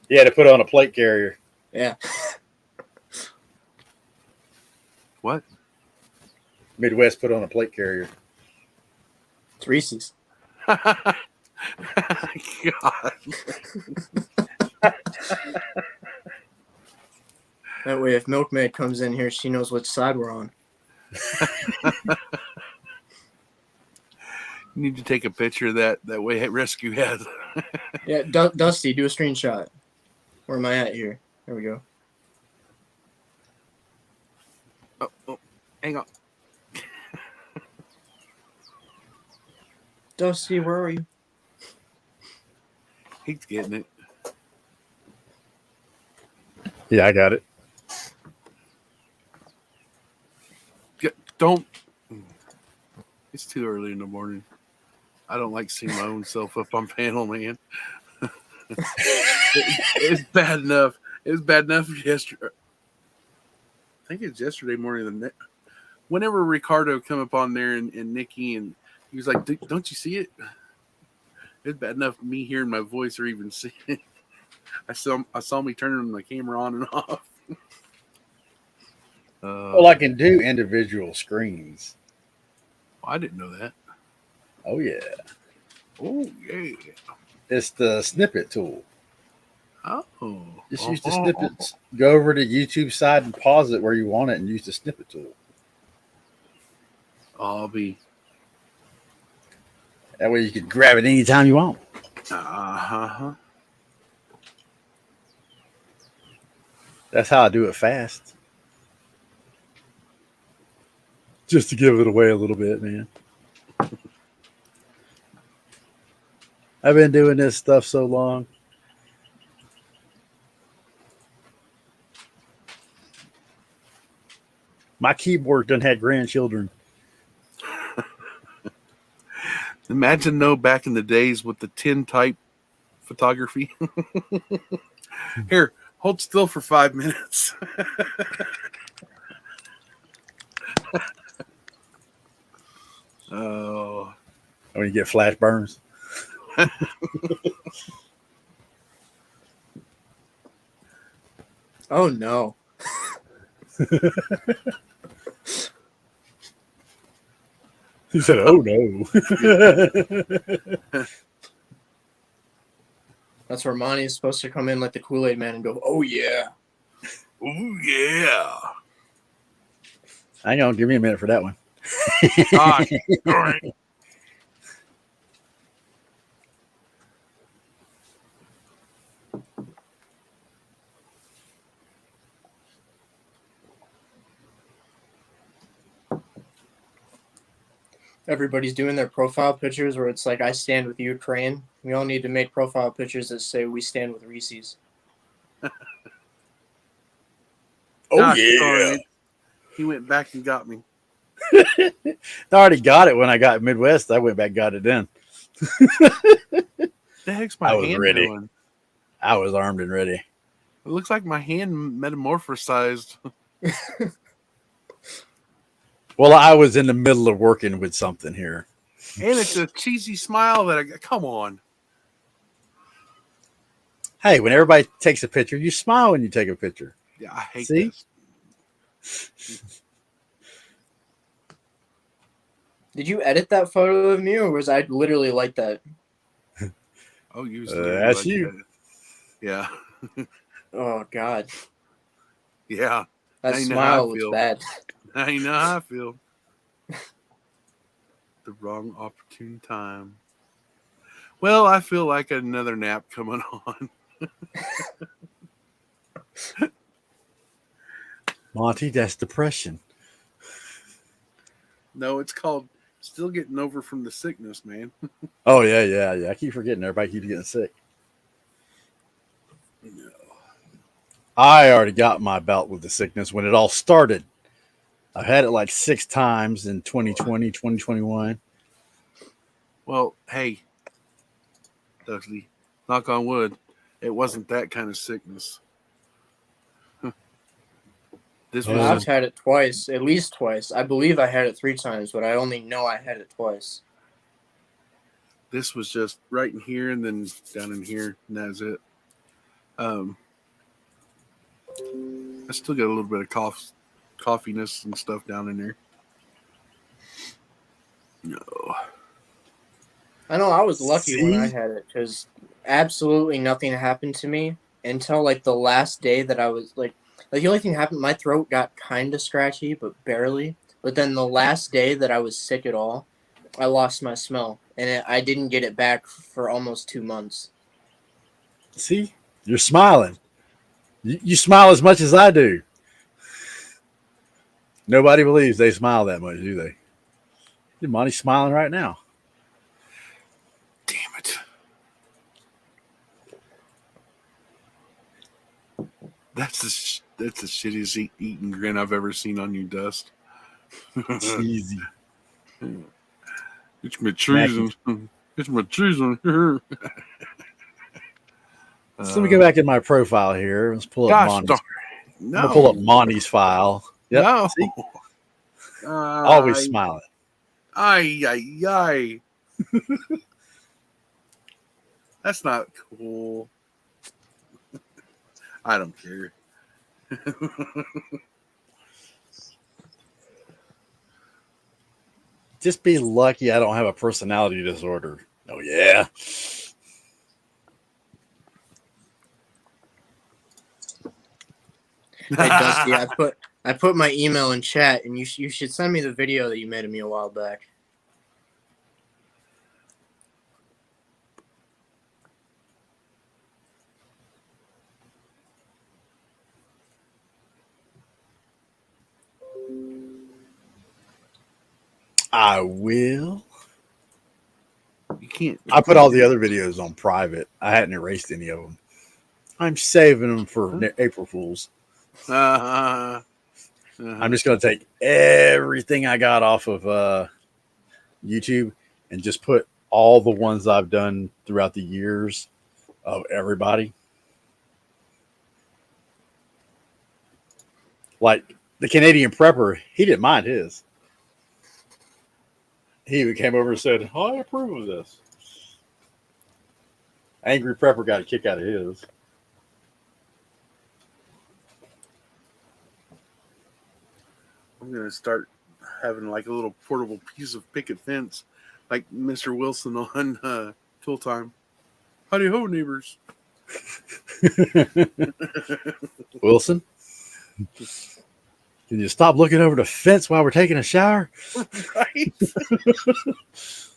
Yeah, to put on a plate carrier. Yeah. What? Midwest put on a plate carrier. It's Reese's. God. That way, if Milkmaid comes in here, she knows which side we're on. You need to take a picture of that. That way, Rescue has. Yeah, Dusty, do a screenshot. Where am I at here? There we go. Oh, hang on. Dusty, where are you? He's getting it. Yeah, I got it. Don't. It's too early in the morning. I don't like seeing my own self up on panel, man. It's bad enough. It was bad enough yesterday. I think it's yesterday morning. Whenever Ricardo come up on there and Nikki, and he was like, "Don't you see it?" It's bad enough me hearing my voice or even seeing it. I saw me turning the camera on and off. Well, I can do individual screens. I didn't know that. Oh, yeah. Oh yeah. It's the snippet tool. Oh. Just use the snippets. Go over to YouTube side and pause it where you want it and use the snippet tool. I'll be. That way you can grab it anytime you want. Uh-huh. That's how I do it fast. Just to give it away a little bit, man. I've been doing this stuff so long. My keyboard done had grandchildren. Imagine though back in the days with the tin type photography. Here, hold still for 5 minutes. Oh, When you get flash burns. Oh, no. He said, "Oh no." That's where Monty is supposed to come in like the Kool-Aid man and go, oh, yeah. oh yeah. Hang on, give me a minute for that one. Ah, all right. Everybody's doing their profile pictures where it's like, I stand with Ukraine. We all need to make profile pictures that say we stand with Reese's. Oh Gosh, yeah. darn it. He went back and got me. I already got it when I got Midwest. I went back and got it then. The heck's my I was hand ready. doing? I was armed and ready. It looks like my hand metamorphosized. Well, I was in the middle of working with something here. And it's a cheesy smile that I got. Come on. Hey, when everybody takes a picture, you smile when you take a picture. Yeah, I hate See? this. Did you edit that photo of me, or was I literally like that? Oh, you. That's you. Yeah. Oh, God. Yeah. That I know how I smile looks feel. bad. I know how I feel. the wrong opportune time. Well, I feel like another nap coming on. Monty, that's depression. No, it's called still getting over from the sickness, man. Oh yeah. I keep forgetting everybody keeps getting sick. No. I already got my bout with the sickness when it all started. I've had it like 6 times in 2020, 2021. Well, hey, Dudley, knock on wood, it wasn't that kind of sickness. This was I've had it twice, at least twice. I believe I had it 3 times, but I only know I had it twice. this was just right in here and then down in here, and that's it. I still got a little bit of coughiness and stuff down in there. No. I know I was lucky when I See? had it because absolutely nothing happened to me until like the last day that I was like the only thing happened, my throat got kind of scratchy, but barely. But then the last day that I was sick at all, I lost my smell, and I didn't get it back for almost 2 months. See, you're smiling. You smile as much as I do. Nobody believes they smile that much, do they? Monty's smiling right now. Damn it. That's the shittiest eating grin I've ever seen on you, Dust. Cheesy. It's my treason. It's my treason. So let me go back in my profile here. Let's pull up Gosh Monty's. darn. I'm No. gonna pull up Monty's file. Yep. No. See? Always smiling. Ay. That's not cool. I don't care. Just be lucky I don't have a personality disorder. Oh yeah. Hey Dusty, I put my email in chat, and you should send me the video that you made of me a while back. I will. You can't. I put all the other videos on private. I hadn't erased any of them. I'm saving them for April Fools. I'm just going to take everything I got off of YouTube and just put all the ones I've done throughout the years of everybody. Like the Canadian Prepper, he didn't mind his. He even came over and said, I approve of this. Angry Prepper got a kick out of his. I'm gonna start having like a little portable piece of picket fence, like Mr. Wilson on Tool Time. Howdy ho, neighbors. Wilson, can you stop looking over the fence while we're taking a shower? Right?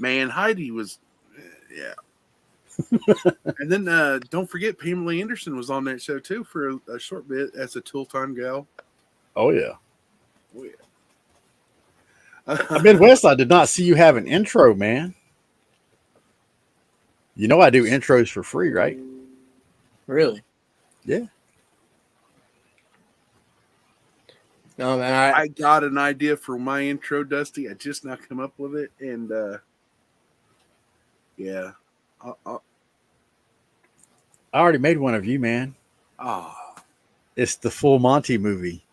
Man, Heidi was, yeah. And then don't forget, Pamela Anderson was on that show too for a short bit as a Tool Time gal. Oh, yeah. Oh, yeah. Midwest, I did not see you have an intro, man. You know I do intros for free, right? Really? Yeah. No, man. I got an idea for my intro, Dusty. I just now come up with it, and yeah. I already made one of you, man. Oh, It's the Full Monty movie.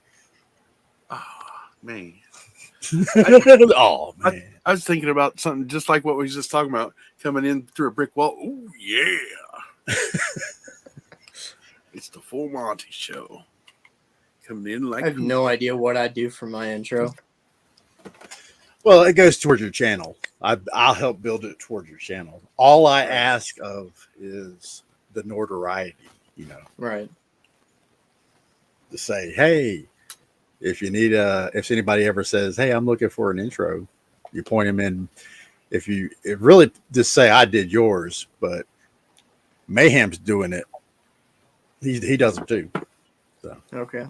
man. Oh, man. I was thinking about something just like what we was just talking about, coming in through a brick wall. Oh, yeah. It's the Full Monty Show. Coming in like I have no idea what I do for my intro. Well, it goes towards your channel. I'll help build it towards your channel. All I ask of is the notoriety, you know, Right. to say, hey, if you need if anybody ever says, hey, I'm looking for an intro, you point them in if you it really just say I did yours, but Mayhem's doing it. He does them too. Okay.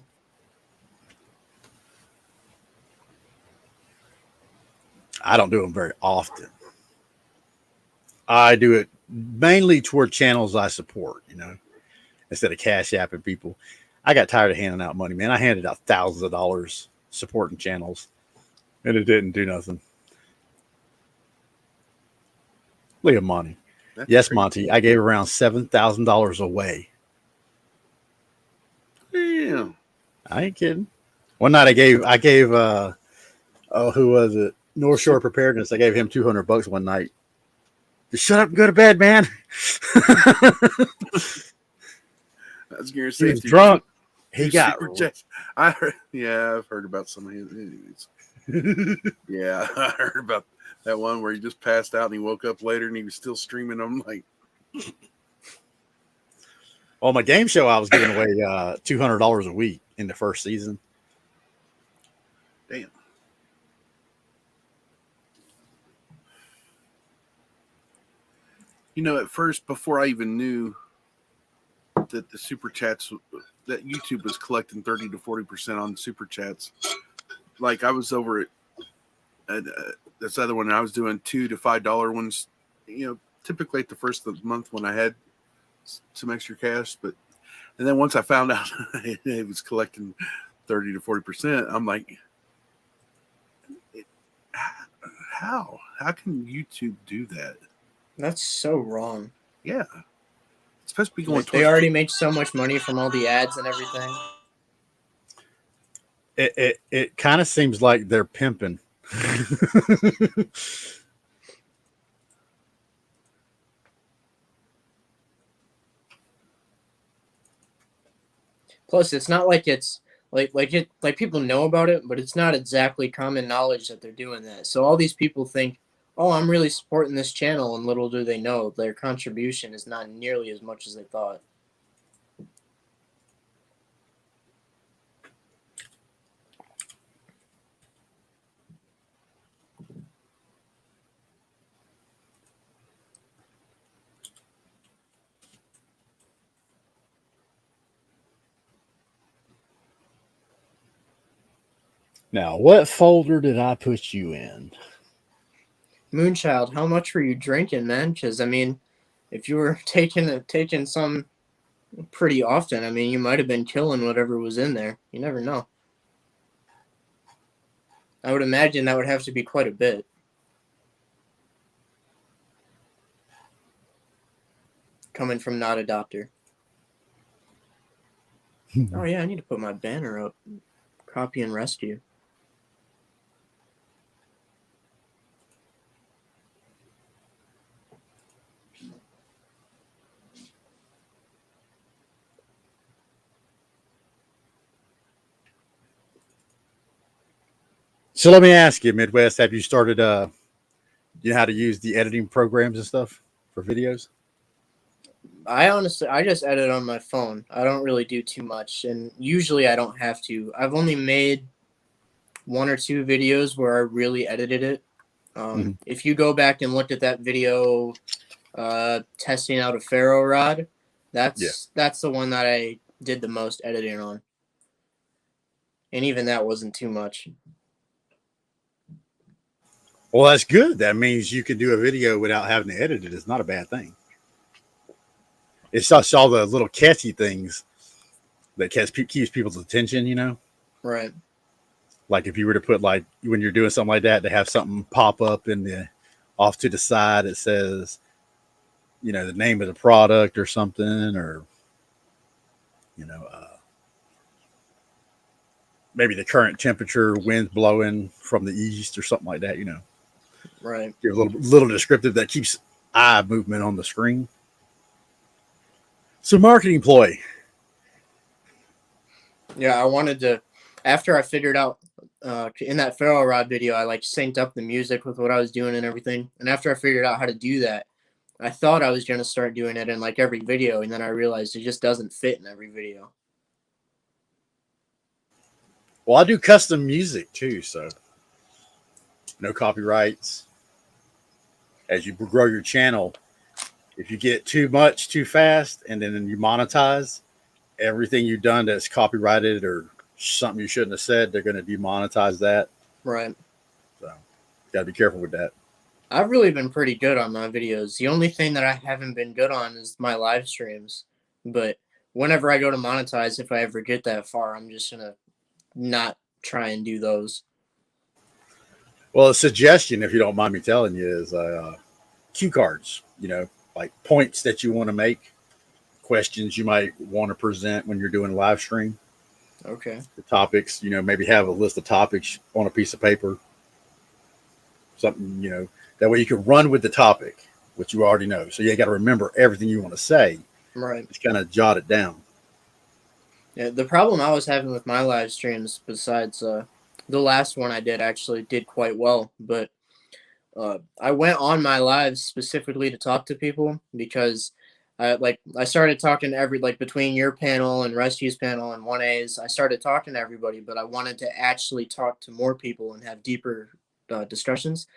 I don't do them very often. I do it mainly toward channels I support, instead of cash apping people. I got tired of handing out money, man. I handed out thousands of dollars supporting channels, and it didn't do nothing. Look at Monty. That's Yes, crazy. Monty. I gave around $7,000 away. Damn. I ain't kidding. One night I gave who was it? North Shore Preparedness. I gave him $200 one night. Just shut up and go to bed, man. I was gonna He say was drunk. He got super chats. I heard, yeah, I've heard about some of his. Anyways. Yeah, I heard about that one where he just passed out and he woke up later and he was still streaming. I'm like, on my game show, I was giving away $200 a week in the first season. damn. At first, before I even knew that the super chats, that YouTube was collecting 30 to 40% on super chats, like I was over at this other one, and I was doing $2 to $5 ones, typically at the first of the month when I had some extra cash. And then once I found out it was collecting 30 to 40%, I'm like, how can YouTube do that? That's so wrong. Yeah. It's supposed to be going Like, they already make so much money from all the ads and everything. It kind of seems like they're pimping. Plus, it's not like it's like people know about it, but it's not exactly common knowledge that they're doing that. So all these people think, "Oh, I'm really supporting this channel," and little do they know their contribution is not nearly as much as they thought. Now, what folder did I put you in? Moonchild, how much were you drinking, man? Because I mean, if you were taking some pretty often, I mean, you might have been killing whatever was in there. You never know. I would imagine that would have to be quite a bit. Coming from not a doctor. Oh yeah, I need to put my banner up. Copy and rescue. So let me ask you, Midwest, have you started you know how to use the editing programs and stuff for videos? I just edit on my phone. I don't really do too much, and usually I don't have to. I've only made 1 or 2 videos where I really edited it. If you go back and looked at that video, testing out a ferro rod, that's the one that I did the most editing on, and even that wasn't too much. Well, that's good. That means you can do a video without having to edit it. It's not a bad thing. It's just all the little catchy things that keeps people's attention, Right. Like if you were to put, like, when you're doing something like that, to have something pop up off to the side, it says, the name of the product or something, or, maybe the current temperature, winds blowing from the east or something like that, Right. Give a little descriptive that keeps eye movement on the screen. So marketing ploy. Yeah, I wanted to, after I figured out in that ferro rod video, I synced up the music with what I was doing and everything. And after I figured out how to do that, I thought I was going to start doing it in every video. And then I realized it just doesn't fit in every video. Well, I do custom music too, so no copyrights. as you grow your channel, if you get too much too fast and then you monetize, everything you've done that's copyrighted or something you shouldn't have said, they're going to demonetize that. Right. So, got to be careful with that. I've really been pretty good on my videos. The only thing that I haven't been good on is my live streams. But whenever I go to monetize, if I ever get that far, I'm just going to not try and do those. Well, a suggestion, if you don't mind me telling you, is cue cards, like points that you want to make, questions you might want to present when you're doing a live stream. Okay. The topics, maybe have a list of topics on a piece of paper. Something, that way you can run with the topic, which you already know. So you got to remember everything you want to say. Right. Just kind of jot it down. Yeah, the problem I was having with my live streams, besides the last one I did actually did quite well, but I went on my lives specifically to talk to people because I started talking to between your panel and Rusty's panel and 1A's, I started talking to everybody, but I wanted to actually talk to more people and have deeper discussions.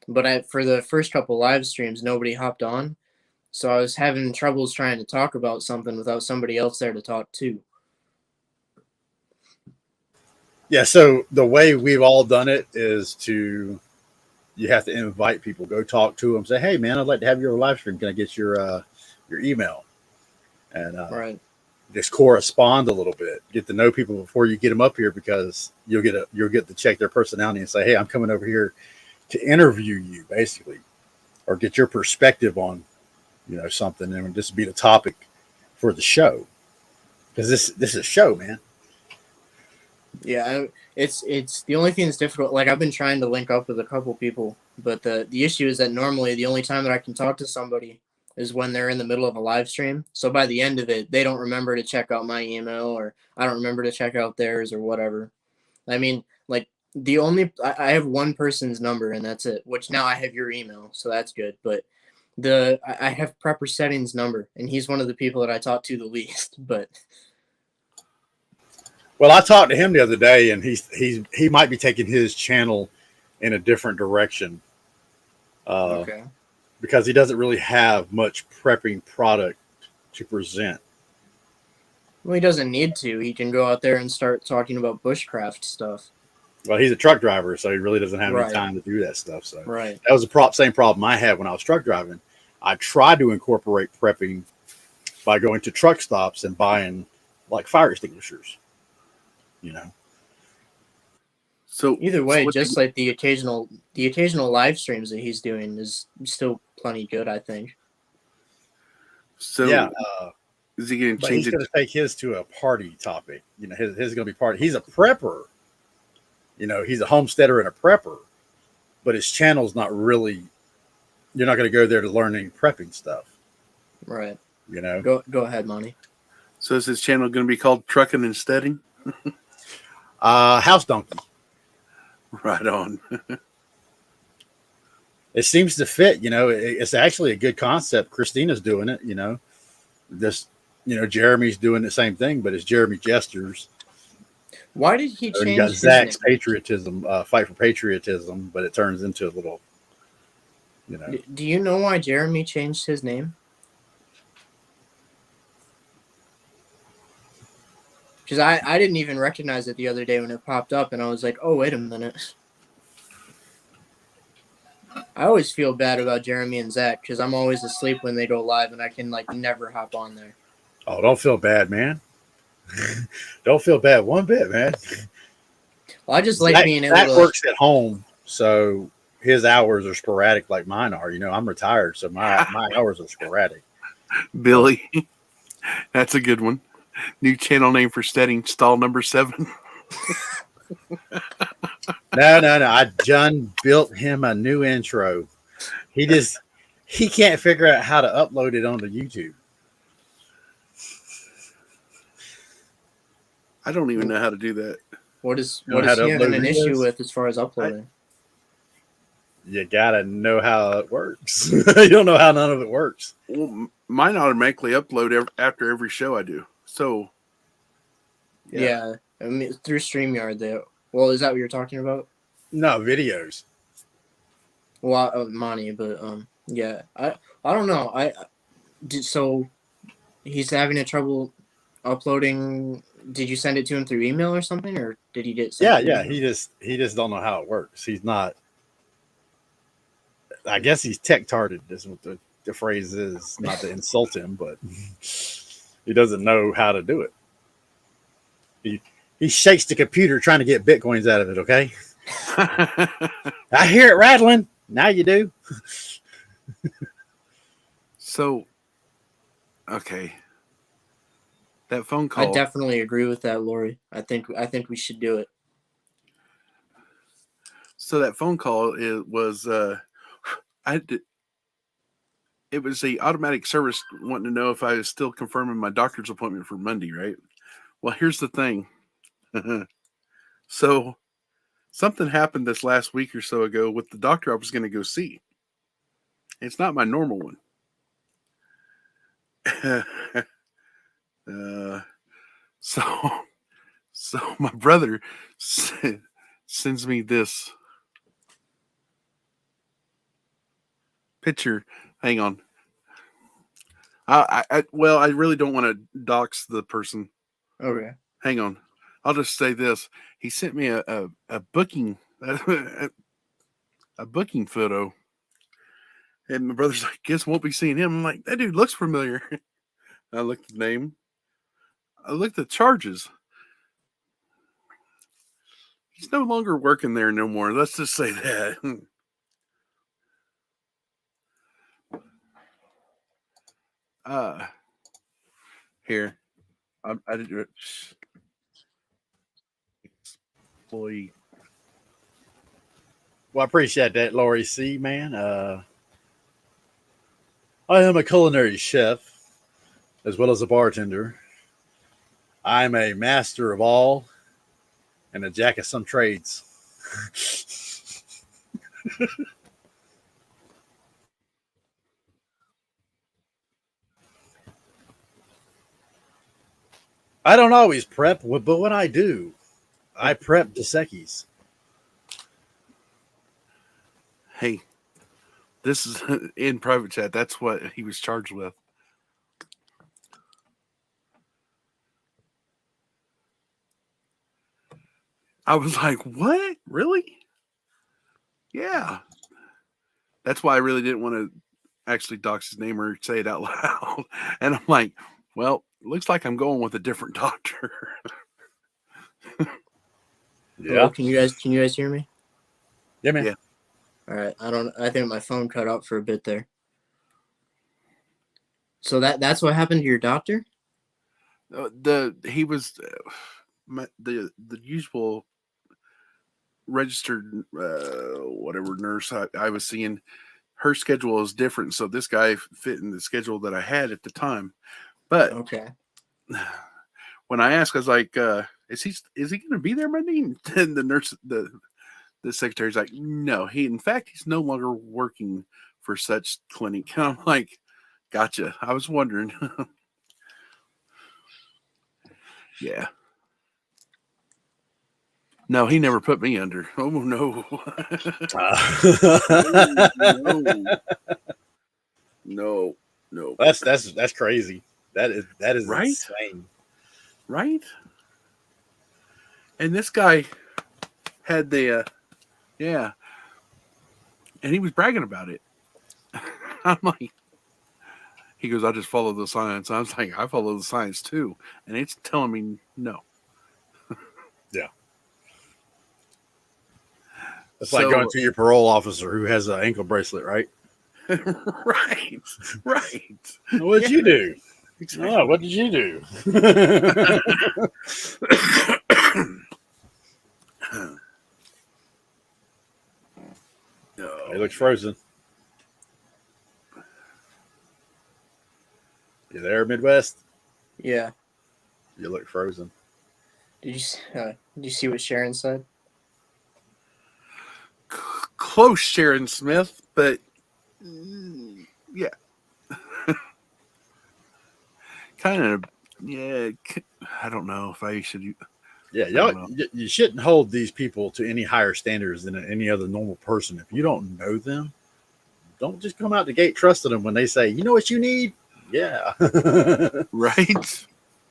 But for the first couple live streams, nobody hopped on. So I was having troubles trying to talk about something without somebody else there to talk to. Yeah, so the way we've all done it is you have to invite people, go talk to them, say, hey, man, I'd like to have your live stream. Can I get your email? And Right. just correspond a little bit, get to know people before you get them up here, because you'll get to check their personality and say, hey, I'm coming over here to interview you, basically, or get your perspective on something, and this would be the topic for the show, because this is a show, man. Yeah, it's the only thing that's difficult. Like, I've been trying to link up with a couple people, but the issue is that normally the only time that I can talk to somebody is when they're in the middle of a live stream. So by the end of it, they don't remember to check out my email, or I don't remember to check out theirs or whatever. I mean, like, I have one person's number and that's it, which now I have your email, so that's good. But I have Prepper Settings number, and he's one of the people that I talk to the least, but. Well, I talked to him the other day, and he might be taking his channel in a different direction. Okay. Because he doesn't really have much prepping product to present. Well, he doesn't need to. He can go out there and start talking about bushcraft stuff. Well, he's a truck driver, so he really doesn't have Right. any time to do that stuff. So Right. that was the same problem I had when I was truck driving. I tried to incorporate prepping by going to truck stops and buying like fire extinguishers. So Either way, what just like the occasional live streams that he's doing is still plenty good, I think. So yeah, is he going to but change he's it? going to take his to a party topic. His is going to be party. He's a prepper. He's a homesteader and a prepper, but his channel's not really. You're not going to go there to learn any prepping stuff. Right. Go ahead, Monty. So is his channel going to be called Trucking and Steading? House donkey. Right on. It seems to fit. It's actually a good concept. Christina's doing it. Jeremy's doing the same thing, but it's Jeremy Gestures. Why did he You change got his Zach's name? patriotism, fight for patriotism, but it turns into a little, Do you know why Jeremy changed his name? Because I didn't even recognize it the other day when it popped up, and I was like, oh, wait a minute. I always feel bad about Jeremy and Zach because I'm always asleep when they go live, and I can never hop on there. Oh, don't feel bad, man. Don't feel bad one bit, man. Well, I just like Zach, being able Zach to. works at home, so his hours are sporadic like mine are. I'm retired, so my hours are sporadic. Billy. That's a good one. New channel name for Steading, stall number 7. No. John built him a new intro. He can't figure out how to upload it onto YouTube. I don't even know how to do that. What is You know how to he having upload an issue videos? with as far as uploading? You gotta know how it works. You don't know how none of it works. Well, mine automatically upload after every show I do. So Yeah. I mean, through StreamYard, there. Well, is that what you're talking about? No videos. Well, Monty, but Yeah, I don't know. So he's having a trouble uploading. Did you send it to him through email or something, or did he get sent? Yeah, through yeah. email? He just don't know how it works. He's not. I guess he's tech tarded. Is what the phrase is. Not to insult him, but he doesn't know how to do it. He shakes the computer trying to get bitcoins out of it. Okay, I hear it rattling. Now you do. So, okay, that phone I call. definitely agree with that, Lori. I think we should do it. So that phone call was it was the automatic service wanting to know if I was still confirming my doctor's appointment for Monday, right? Well, here's the thing. So something happened this last week or so ago with the doctor I was going to go see. It's not my normal one. So my brother sends me this picture. Hang on. I really don't want to dox the person. Okay. Hang on. I'll just say this. He sent me a booking a booking photo. And my brother's like, guess won't be seeing him. I'm like, that dude looks familiar. I looked at the name. I looked at the charges. He's no longer working there no more. Let's just say that. Here. I did it. Employee. Well, I appreciate that, Lori C. Man, I am a culinary chef as well as a bartender. I'm a master of all and a jack of some trades. I don't always prep, but when I do, I prep Dos Equis. Hey, this is in private chat. That's what he was charged with. I was like, what? Really? Yeah. That's why I really didn't want to actually dox his name or say it out loud. And I'm like, well, looks like I'm going with a different doctor. Hello, can you guys hear me? Yeah, man. Yeah. All right. I think my phone cut out for a bit there. So that's what happened to your doctor? He was the usual registered whatever nurse I was seeing. Her schedule is different, so this guy fit in the schedule that I had at the time. But Okay. when I asked, I was like, "Is he going to be there Monday?" And the nurse, the secretary's like, "No, he's no longer working for such clinic." And I'm like, "Gotcha. I was wondering." Yeah. No, he never put me under. Oh no. No. That's crazy. That is Right? insane. Right? And this guy had the yeah. And he was bragging about it. I'm like, he goes, I just follow the science. I was like, I follow the science too. And it's telling me no. Yeah. It's like going to your parole officer who has an ankle bracelet, right? Right. What did you do? Exactly. Oh, what did you do? No. He looks frozen. You there, Midwest? Yeah. You look frozen. Did you see what Sharon said? Close, Sharon Smith, but yeah. Kind of, yeah. I don't know if I should. Yeah, y'all, you shouldn't hold these people to any higher standards than any other normal person. If you don't know them, don't just come out the gate trusting them when they say, you know what you need? Yeah. Right.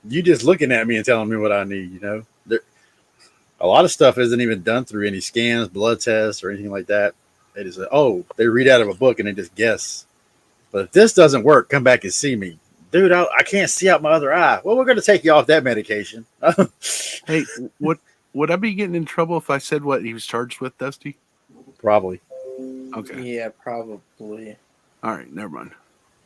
You just looking at me and telling me what I need, you know? A lot of stuff isn't even done through any scans, blood tests, or anything like that. They just say, oh, they read out of a book and they just guess. But if this doesn't work, come back and see me. Dude, I can't see out my other eye. Well, we're going to take you off that medication. Hey, would I be getting in trouble if I said what he was charged with, Dusty? Probably. Okay. Yeah, probably. All right. Never mind.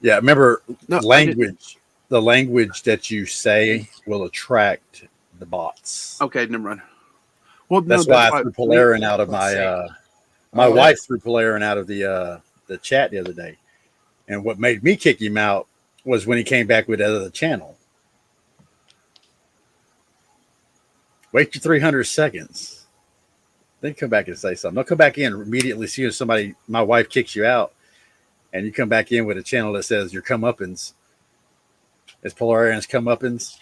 Yeah, remember, No, language. The language that you say will attract the bots. Okay. Never mind. Well, That's no, why I threw Polarin out of Let's my. see. My Oh, wife threw Polarin out of the chat the other day, and what made me kick him out was when he came back with that other channel. Wait your 300 seconds, then come back and say something. Don't come back in immediately as soon as somebody, my wife, kicks you out, and you come back in with a channel that says your comeuppance. It's Polarin's comeuppance.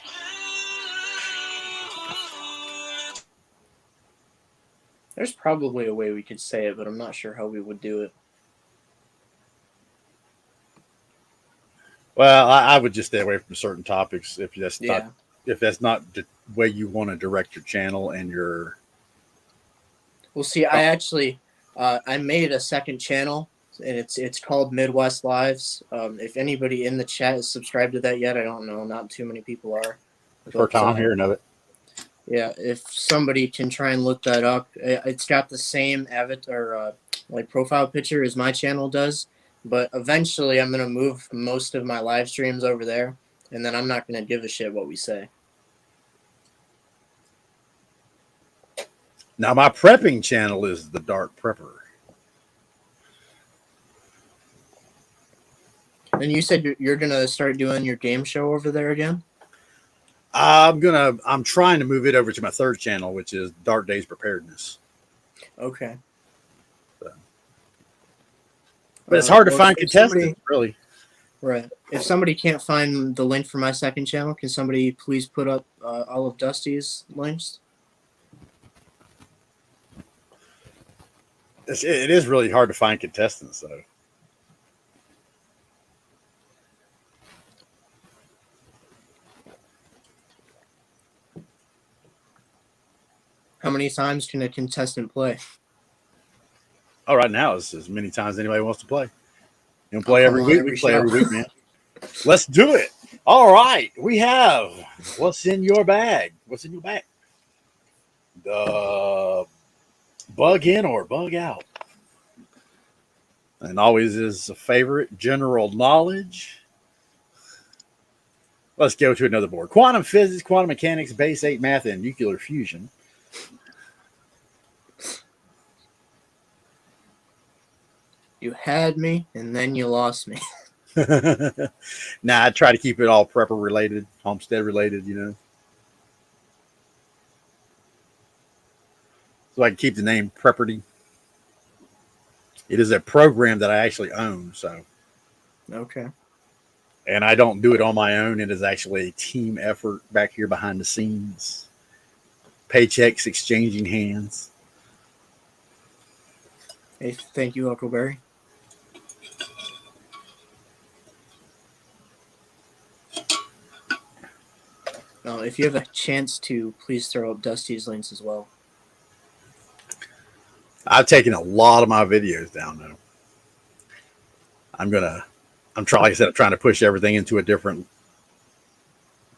There's probably a way we could say it, but I'm not sure how we would do it. Well, I would just stay away from certain topics if that's Yeah. not if that's not the way you want to direct your channel and your. Well, see, I actually I made a second channel, and it's called Midwest Lives. If anybody in the chat is subscribed to that yet, I don't know. Not too many people are. First time I'm hearing of it. Yeah, if somebody can try and look that up, it's got the same avatar, like profile picture as my channel does. But eventually, I'm gonna move most of my live streams over there, and then I'm not gonna give a shit what we say. Now, my prepping channel is the Dark Prepper. And you said you're gonna start doing your game show over there again? I'm trying to move it over to my third channel, which is Dark Days Preparedness. Okay. But it's hard to Well, find if contestants, really. Right. If somebody can't find the link for my second channel, can somebody please put up all of Dusty's links? It is really hard to find contestants, though. How many times can a contestant play? Oh, right now it's as many times as anybody wants to play. You can play Oh, every come on, week. every We play show. every week, man. Let's do it. All right. We have what's in your bag. What's in your bag? The bug in or bug out. And always is a favorite, general knowledge. Let's go to another board. Quantum physics, quantum mechanics, base 8 math, and nuclear fusion. You had me, and then you lost me. Nah, I try to keep it all prepper related, homestead related, you know. So I can keep the name Prepperty. It is a program that I actually own, so. Okay. And I don't do it on my own. It is actually a team effort back here behind the scenes. Paychecks exchanging hands. Hey, thank you, Huckleberry. If you have a chance to, please throw up Dusty's links as well. I've taken a lot of my videos down though. I'm trying, like I said, I'm trying to push everything into a different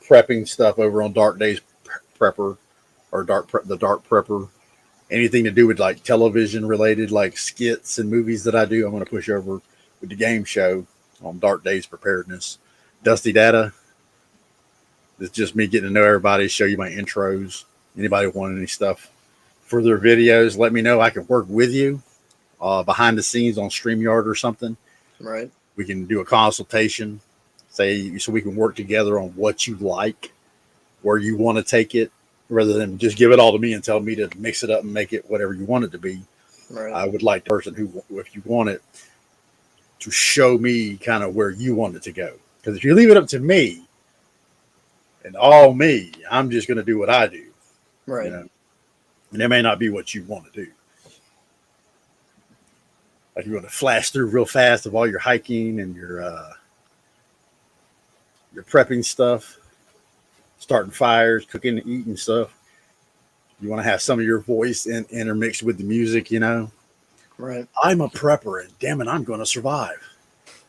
prepping stuff over on Dark Days Prepper or the Dark Prepper. Anything to do with like television related, like skits and movies that I do, I'm going to push over with the game show on Dark Days Preparedness. Dusty Data. It's just me getting to know everybody, show you my intros. Anybody want any stuff for their videos, let me know. I can work with you behind the scenes on StreamYard or something. Right. We can do a consultation, say, so we can work together on what you like, where you want to take it, rather than just give it all to me and tell me to mix it up and make it whatever you want it to be. Right. I would like the person who, if you want it, to show me kind of where you want it to go. Because if you leave it up to me and all me, I'm just going to do what I do. Right. You know? And it may not be what you want to do. Like you want to flash through real fast of all your hiking and your prepping stuff, starting fires, cooking and eating stuff. You want to have some of your voice intermixed with the music, you know. Right. I'm a prepper, and damn it, I'm going to survive.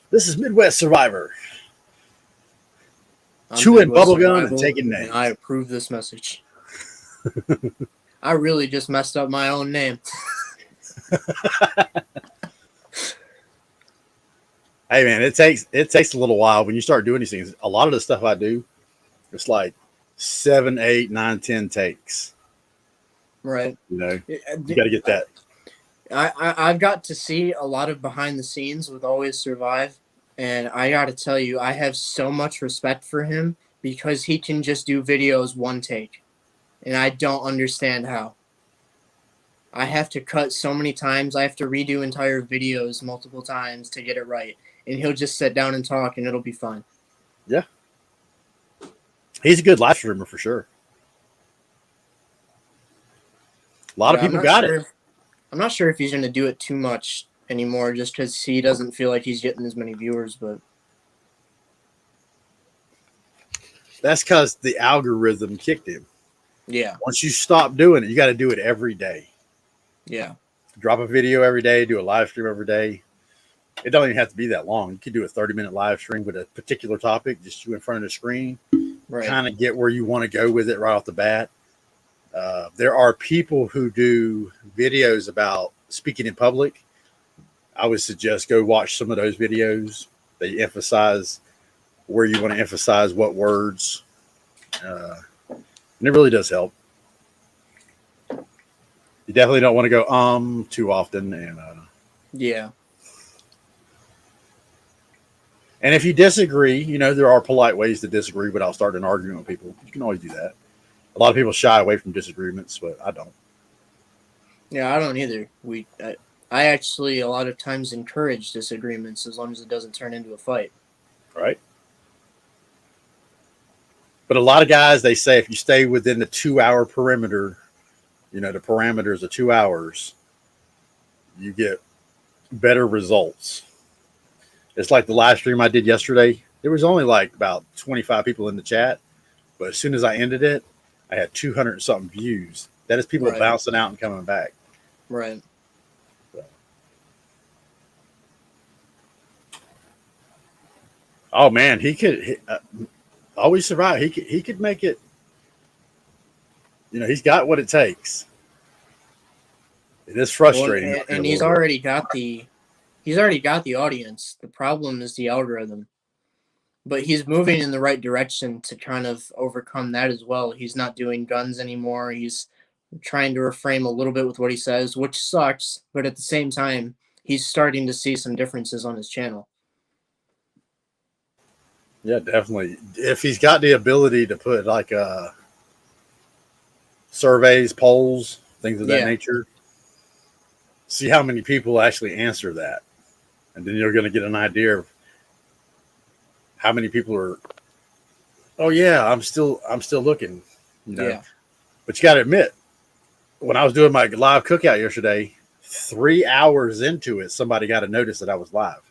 This is Midwest Survivor. I'm Chewing Midwest bubblegum and Survival, taking names. and I approve this message. I really just messed up my own name. Hey man, it takes a little while when you start doing these things. A lot of the stuff I do, it's like 7, 8, 9, 10 takes. Right. You know, you got to get that. I've got to see a lot of behind the scenes with Always Survive, and I got to tell you, I have so much respect for him because he can just do videos one take, and I don't understand how. I have to cut so many times. I have to redo entire videos multiple times to get it right, and he'll just sit down and talk, and it'll be fine. Yeah, he's a good live streamer for sure. A lot of people got it. I'm not sure if he's going to do it too much anymore just because he doesn't feel like he's getting as many viewers, but That's because the algorithm kicked him. yeah, Once you stop doing it, you got to do it every day. yeah, Drop a video every day, do a live stream every day. It don't even have to be that long. You could do a 30-minute live stream with a particular topic, just you in front of the screen, right. kind of get where you want to go with it right off the bat. There are people who do videos about speaking in public. I would suggest go watch some of those videos. They emphasize where you want to emphasize what words. And it really does help. You definitely don't want to go too often. Yeah, And if you disagree, you know, there are polite ways to disagree without starting an argument with people. You can always do that. A lot of people shy away from disagreements, but I don't. yeah, I don't either. I actually a lot of times encourage disagreements as long as it doesn't turn into a fight. Right? But a lot of guys, they say if you stay within the 2-hour perimeter, you know, the parameters of 2 hours, you get better results. It's like the live stream I did yesterday. There was only like about 25 people in the chat, but as soon as I ended it, I had 200 and something views. That is people Right. bouncing out and coming back. Right. Oh man, he could always survive. He could make it. You know, he's got what it takes. It is frustrating, Well, and he's already got the audience. The problem is the algorithm. But he's moving in the right direction to kind of overcome that as well. He's not doing guns anymore. He's trying to reframe a little bit with what he says, which sucks. But at the same time, he's starting to see some differences on his channel. Yeah, definitely. If he's got the ability to put like surveys, polls, things of that Yeah. nature, see how many people actually answer that, and then you're going to get an idea of how many people are. Oh yeah, I'm still looking. You know, Yeah. but you got to admit, when I was doing my live cookout yesterday, 3 hours into it, somebody got a notice that I was live.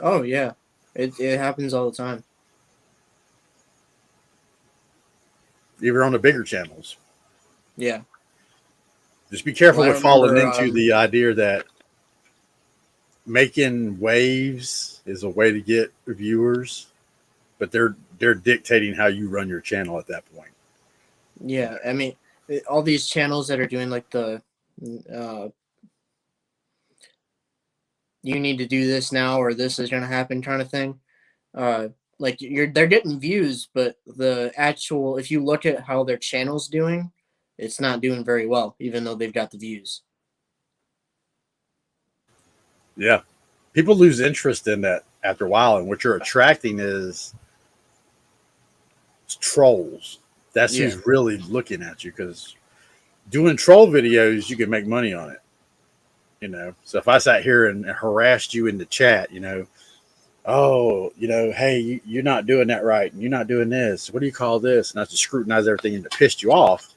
Oh, yeah. It happens all the time. Even on the bigger channels. Yeah. Just be careful Well, I with falling remember, into the idea that making waves is a way to get viewers, but they're dictating how you run your channel at that point. Yeah. I mean, all these channels that are doing like the you need to do this now or this is going to happen kind of thing. Like they're getting views, but the actual, if you look at how their channel's doing, it's not doing very well, even though they've got the views. Yeah. People lose interest in that after a while. And what you're attracting is trolls. That's Yeah. who's really looking at you, because doing troll videos, you can make money on it. You know, so if I sat here and harassed you in the chat, you know, oh, you know, hey, you're not doing that right, and you're not doing this. What do you call this? And I just scrutinize everything and it pissed you off.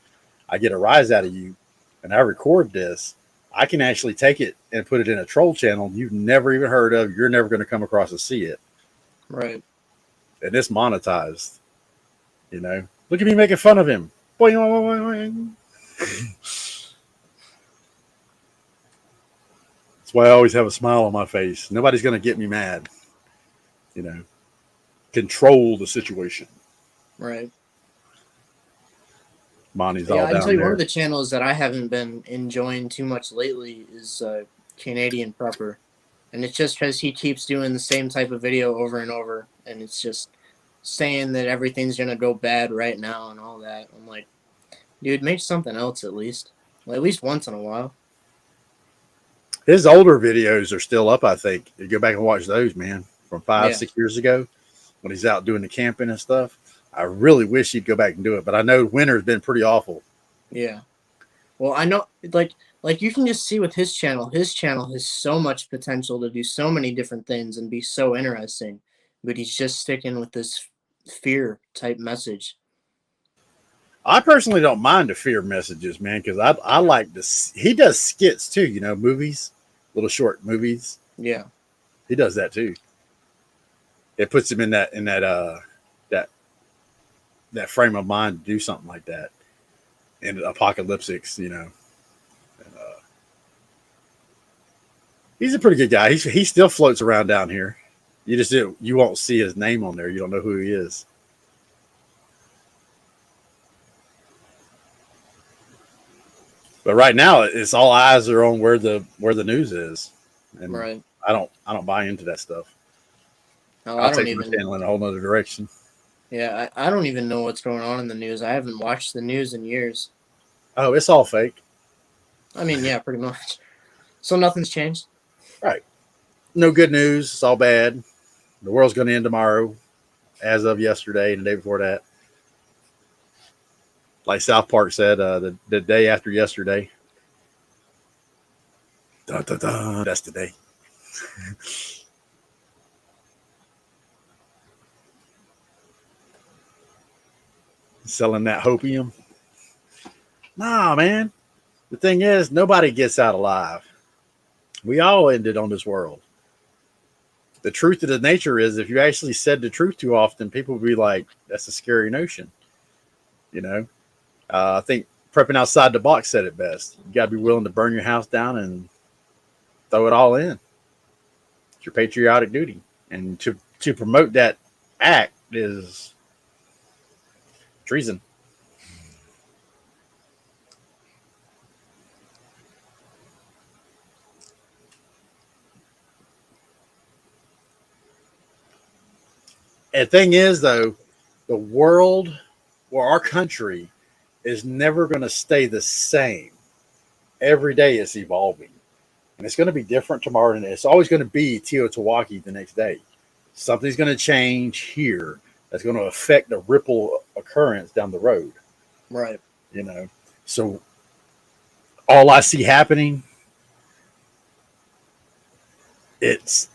I get a rise out of you, and I record this. I can actually take it and put it in a troll channel you've never even heard of. You're never going to come across and see it. Right. And it's monetized. You know, look at me making fun of him. Boing, boing, boing. That's why I always have a smile on my face. Nobody's going to get me mad. You know, control the situation. Right. Monty's Yeah, all I can down tell you one there. of the channels that I haven't been enjoying too much lately is Canadian Prepper. And it's just because he keeps doing the same type of video over and over. And it's just saying that everything's going to go bad right now and all that. I'm like, dude, make something else at least. Well, at least once in a while. His older videos are still up, I think. You go back and watch those, man, from 5, Yeah. 6 years ago when he's out doing the camping and stuff. I really wish he'd go back and do it, but I know winter's been pretty awful. Yeah. Well, I know, like you can just see with his channel has so much potential to do so many different things and be so interesting, but he's just sticking with this fear type message. I personally don't mind the fear messages, man, because I like this. He does skits too, you know, movies, little short movies. Yeah. He does that too. It puts him in that frame of mind to do something like that. And apocalyptics, you know. And, he's a pretty good guy. He still floats around down here. You won't see his name on there. You don't know who he is. But right now, it's all eyes are on where the news is, and Right. I don't buy into that stuff. No, I'll take my channel in a whole nother direction. Yeah, I don't even know what's going on in the news. I haven't watched the news in years. Oh, it's all fake. I mean, yeah, pretty much. So nothing's changed. Right. No good news. It's all bad. The world's going to end tomorrow, as of yesterday and the day before that. Like South Park said, the day after yesterday. Dun, dun, dun, that's the day. Selling that hopium. Nah, man. The thing is, nobody gets out alive. We all ended on this world. The truth of the nature is, if you actually said the truth too often, people would be like, that's a scary notion. You know? I think Prepping Outside the Box said it best. You got to be willing to burn your house down and throw it all in. It's your patriotic duty. And to promote that act is treason. And the thing is, though, the world or our country is never going to stay the same. Every day it's evolving. And it's going to be different tomorrow. And it's always going to be Teotihuacan the next day. Something's going to change here that's going to affect the ripple occurrence down the road. Right. You know, so all I see happening, it's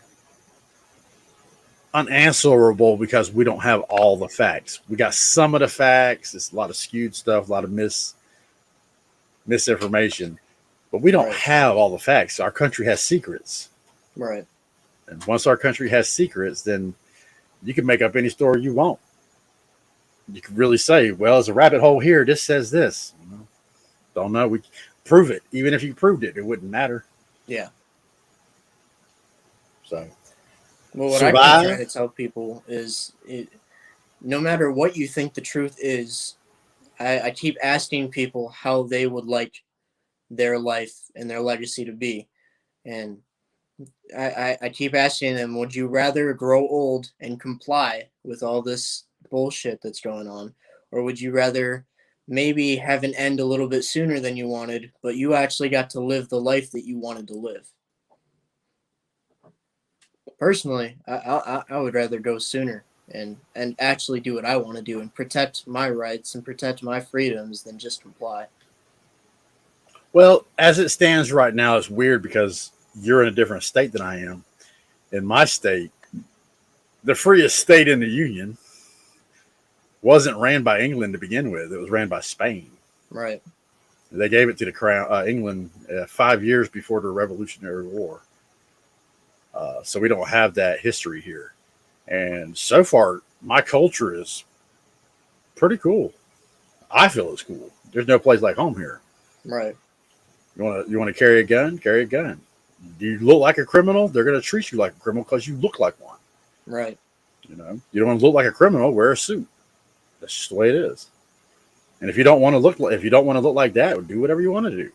unanswerable because we don't have all the facts. We got some of the facts. It's a lot of skewed stuff, a lot of misinformation, but we don't have all the facts. Our country has secrets. Right. And once our country has secrets, then you can make up any story you want. You can really say, well, there's a rabbit hole here. This says this. You know, don't know. We prove it. Even if you proved it, it wouldn't matter. Yeah. So, Well, what survive. I try to tell people is, no matter what you think the truth is, I keep asking people how they would like their life and their legacy to be. And I keep asking them, would you rather grow old and comply with all this bullshit that's going on? Or would you rather maybe have an end a little bit sooner than you wanted, but you actually got to live the life that you wanted to live? Personally, I would rather go sooner and actually do what I want to do and protect my rights and protect my freedoms than just comply. Well, as it stands right now, it's weird because you're in a different state than I am. In my state, the freest state in the Union wasn't ran by England to begin with. It was ran by Spain. Right. They gave it to the crown, England, 5 years before the Revolutionary War. So we don't have that history here. And so far, my culture is pretty cool. I feel it's cool. There's no place like home here. Right. You want to carry a gun? Carry a gun. Do you look like a criminal? They're going to treat you like a criminal because you look like one. Right. You know, you don't want to look like a criminal. Wear a suit. That's just the way it is. And if you don't want to look like that, do whatever you want to do.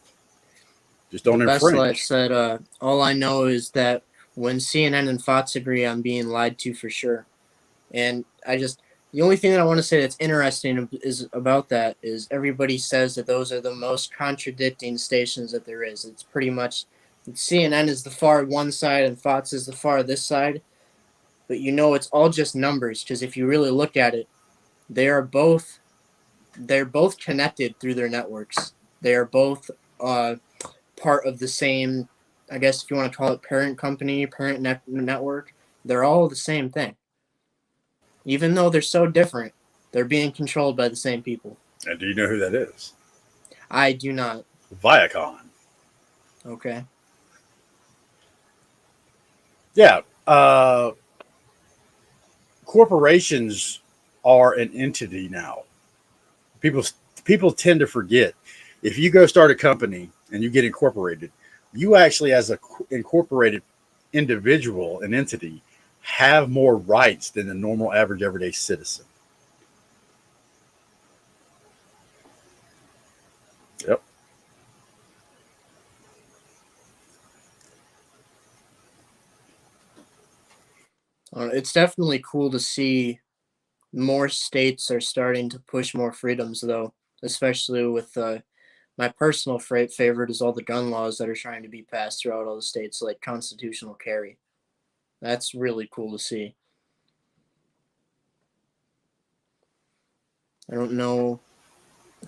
Just don't Best infringe. Life said, all I know is that when CNN and Fox agree, I'm being lied to for sure. And the only thing that I want to say that's interesting is about that is everybody says that those are the most contradicting stations that there is. It's pretty much CNN is the far one side and Fox is the far this side. But it's all just numbers, because if you really look at it, they're both connected through their networks. They are both part of the same, I guess if you want to call it parent company, network. They're all the same thing. Even though they're so different, they're being controlled by the same people. And do you know who that is? I do not. Viacom. Okay. Yeah. Corporations are an entity now. People tend to forget. If you go start a company and you get incorporated, you actually, as a incorporated individual, an entity, have more rights than the normal, average, everyday citizen. Yep. It's definitely cool to see more states are starting to push more freedoms, though, especially with my personal favorite is all the gun laws that are trying to be passed throughout all the states, like constitutional carry. That's really cool to see. I don't know.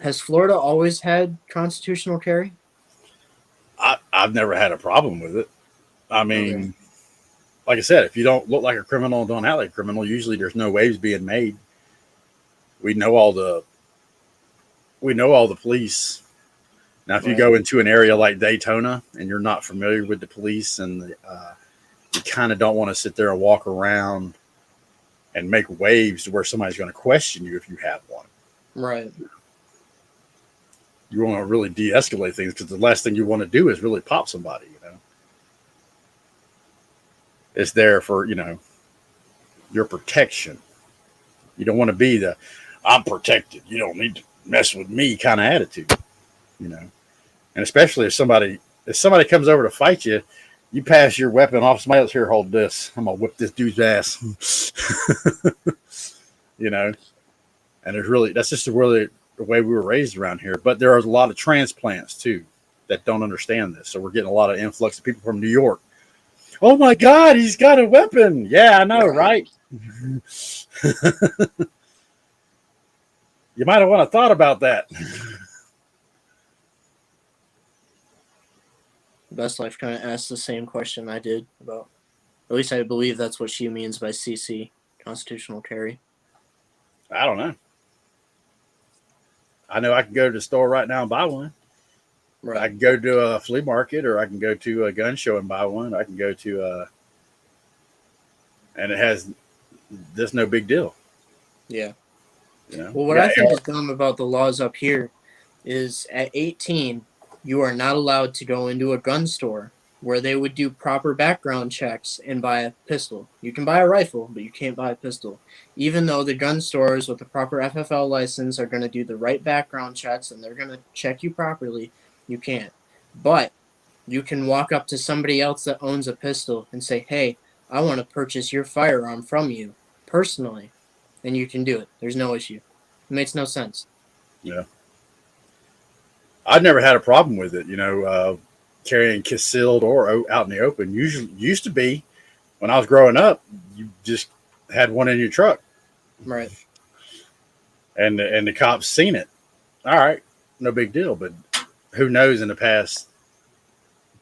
Has Florida always had constitutional carry? I've never had a problem with it. I mean, like I said, if you don't look like a criminal and don't act like a criminal, usually there's no waves being made. We know all the police. Now, if you go into an area like Daytona and you're not familiar with the police and you kind of don't want to sit there and walk around and make waves to where somebody's going to question you if you have one. Right. You want to really de-escalate things because the last thing you want to do is really pop somebody, It's there for, your protection. You don't want to be the, I'm protected, you don't need to mess with me kind of attitude, And especially if somebody comes over to fight you, you pass your weapon off, somebody else, here, hold this. I'm going to whip this dude's ass. And that's just really the way we were raised around here. But there are a lot of transplants too that don't understand this. So we're getting a lot of influx of people from New York. Oh my God, he's got a weapon. Yeah, I know, right? You might have want to thought about that. Best Life kind of asked the same question I did about, at least I believe that's what she means by CC, constitutional carry. I don't know. I know I can go to the store right now and buy one. Right. I can go to a flea market, or I can go to a gun show and buy one. I can go to and it has this no big deal. Yeah. Well, what I think is dumb about the laws up here is at 18, you are not allowed to go into a gun store where they would do proper background checks and buy a pistol. You can buy a rifle, but you can't buy a pistol. Even though the gun stores with the proper FFL license are going to do the right background checks and they're going to check you properly, you can't. But you can walk up to somebody else that owns a pistol and say, hey, I want to purchase your firearm from you personally. And you can do it. There's no issue. It makes no sense. Yeah. I've never had a problem with it, carrying concealed or out in the open. Usually used to be when I was growing up, you just had one in your truck. Right. And the cops seen it. All right, no big deal. But who knows, in the past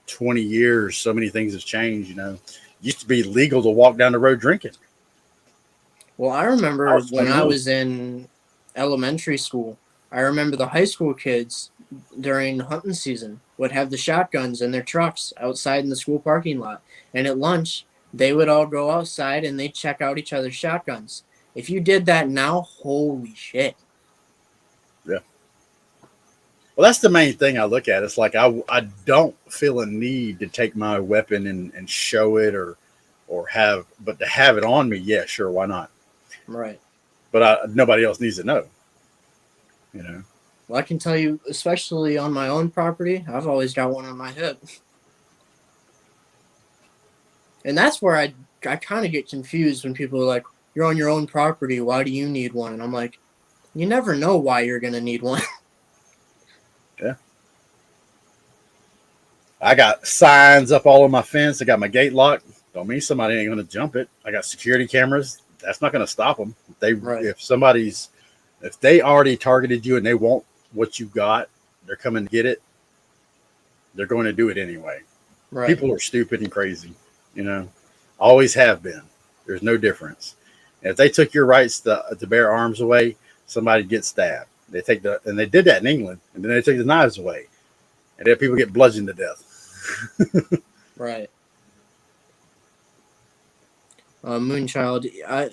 20 years, so many things have changed, Used to be legal to walk down the road drinking. Well, I remember when I was in elementary school, I remember the high school kids during hunting season would have the shotguns in their trucks outside in the school parking lot. And at lunch, they would all go outside and they'd check out each other's shotguns. If you did that now, holy shit. Well, that's the main thing I look at. It's like I don't feel a need to take my weapon and show it or but to have it on me, yeah, sure, why not? Right. But nobody else needs to know. You know. Well, I can tell you, especially on my own property, I've always got one on my hip. And that's where I kind of get confused when people are like, you're on your own property, why do you need one? And I'm like, you never know why you're going to need one. Yeah. I got signs up all on my fence. I got my gate locked. Don't mean somebody ain't going to jump it. I got security cameras. That's not going to stop them. If they already targeted you and they want what you got, they're coming to get it. They're going to do it anyway. Right. People are stupid and crazy, you know, always have been. There's no difference. And if they took your rights to bear arms away, somebody gets stabbed. They did that in England, and then they took the knives away, and then people get bludgeoned to death. Right. Moonchild, I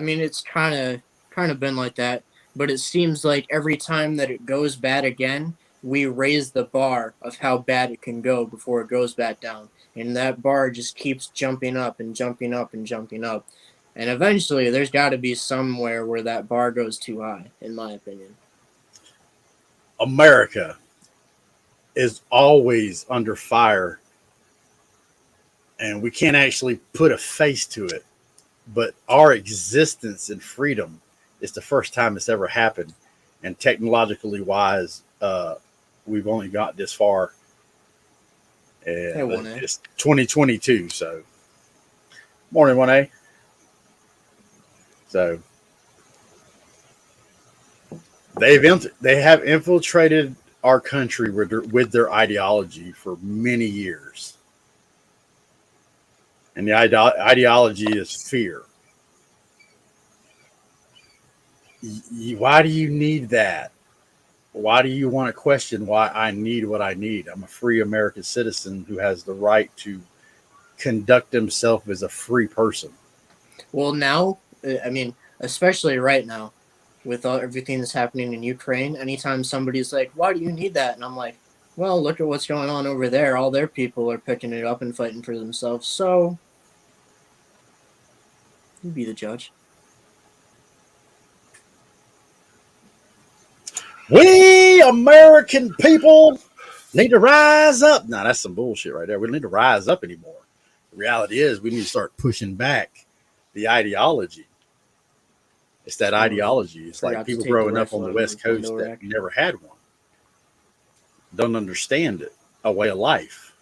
mean, it's kind of been like that, but it seems like every time that it goes bad again, we raise the bar of how bad it can go before it goes back down, and that bar just keeps jumping up and jumping up and jumping up. And eventually, there's got to be somewhere where that bar goes too high, in my opinion. America is always under fire, and we can't actually put a face to it. But our existence in freedom is the first time it's ever happened. And technologically wise, we've only got this far. And it's 2022. So, morning, 1A. So they have infiltrated our country with their ideology for many years, and the ideology is fear. Why do you need that? Why do you want to question why I need what I need? I'm a free American citizen who has the right to conduct himself as a free person. Well, now, I mean, especially right now, with everything that's happening in Ukraine, anytime somebody's like, why do you need that? And I'm like, well, look at what's going on over there. All their people are picking it up and fighting for themselves. So, you be the judge. We American people need to rise up. Now, that's some bullshit right there. We don't need to rise up anymore. The reality is we need to start pushing back the ideology. It's that ideology. It's like people growing up on the West Coast that never had one. Don't understand it. A way of life.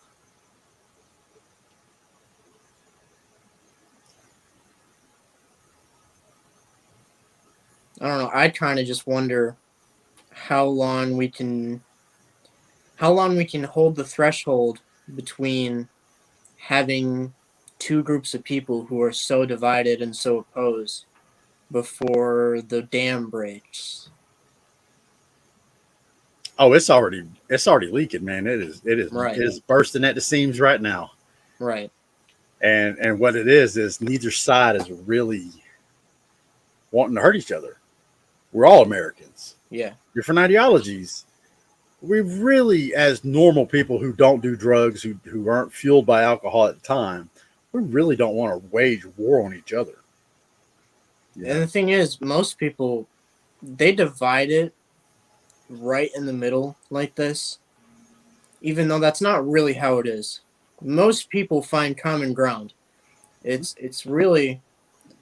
I don't know. I kind of just wonder how long we can hold the threshold between having two groups of people who are so divided and so opposed before the dam breaks. Oh, it's already leaking, man. It is Right. It is bursting at the seams right now. Right. And what it is neither side is really wanting to hurt each other. We're all Americans. Yeah. Different ideologies. We really, as normal people who don't do drugs, who aren't fueled by alcohol at the time, we really don't want to wage war on each other. Yeah. And the thing is, most people, they divide it right in the middle like this, even though that's not really how it is. Most people find common ground. It's really,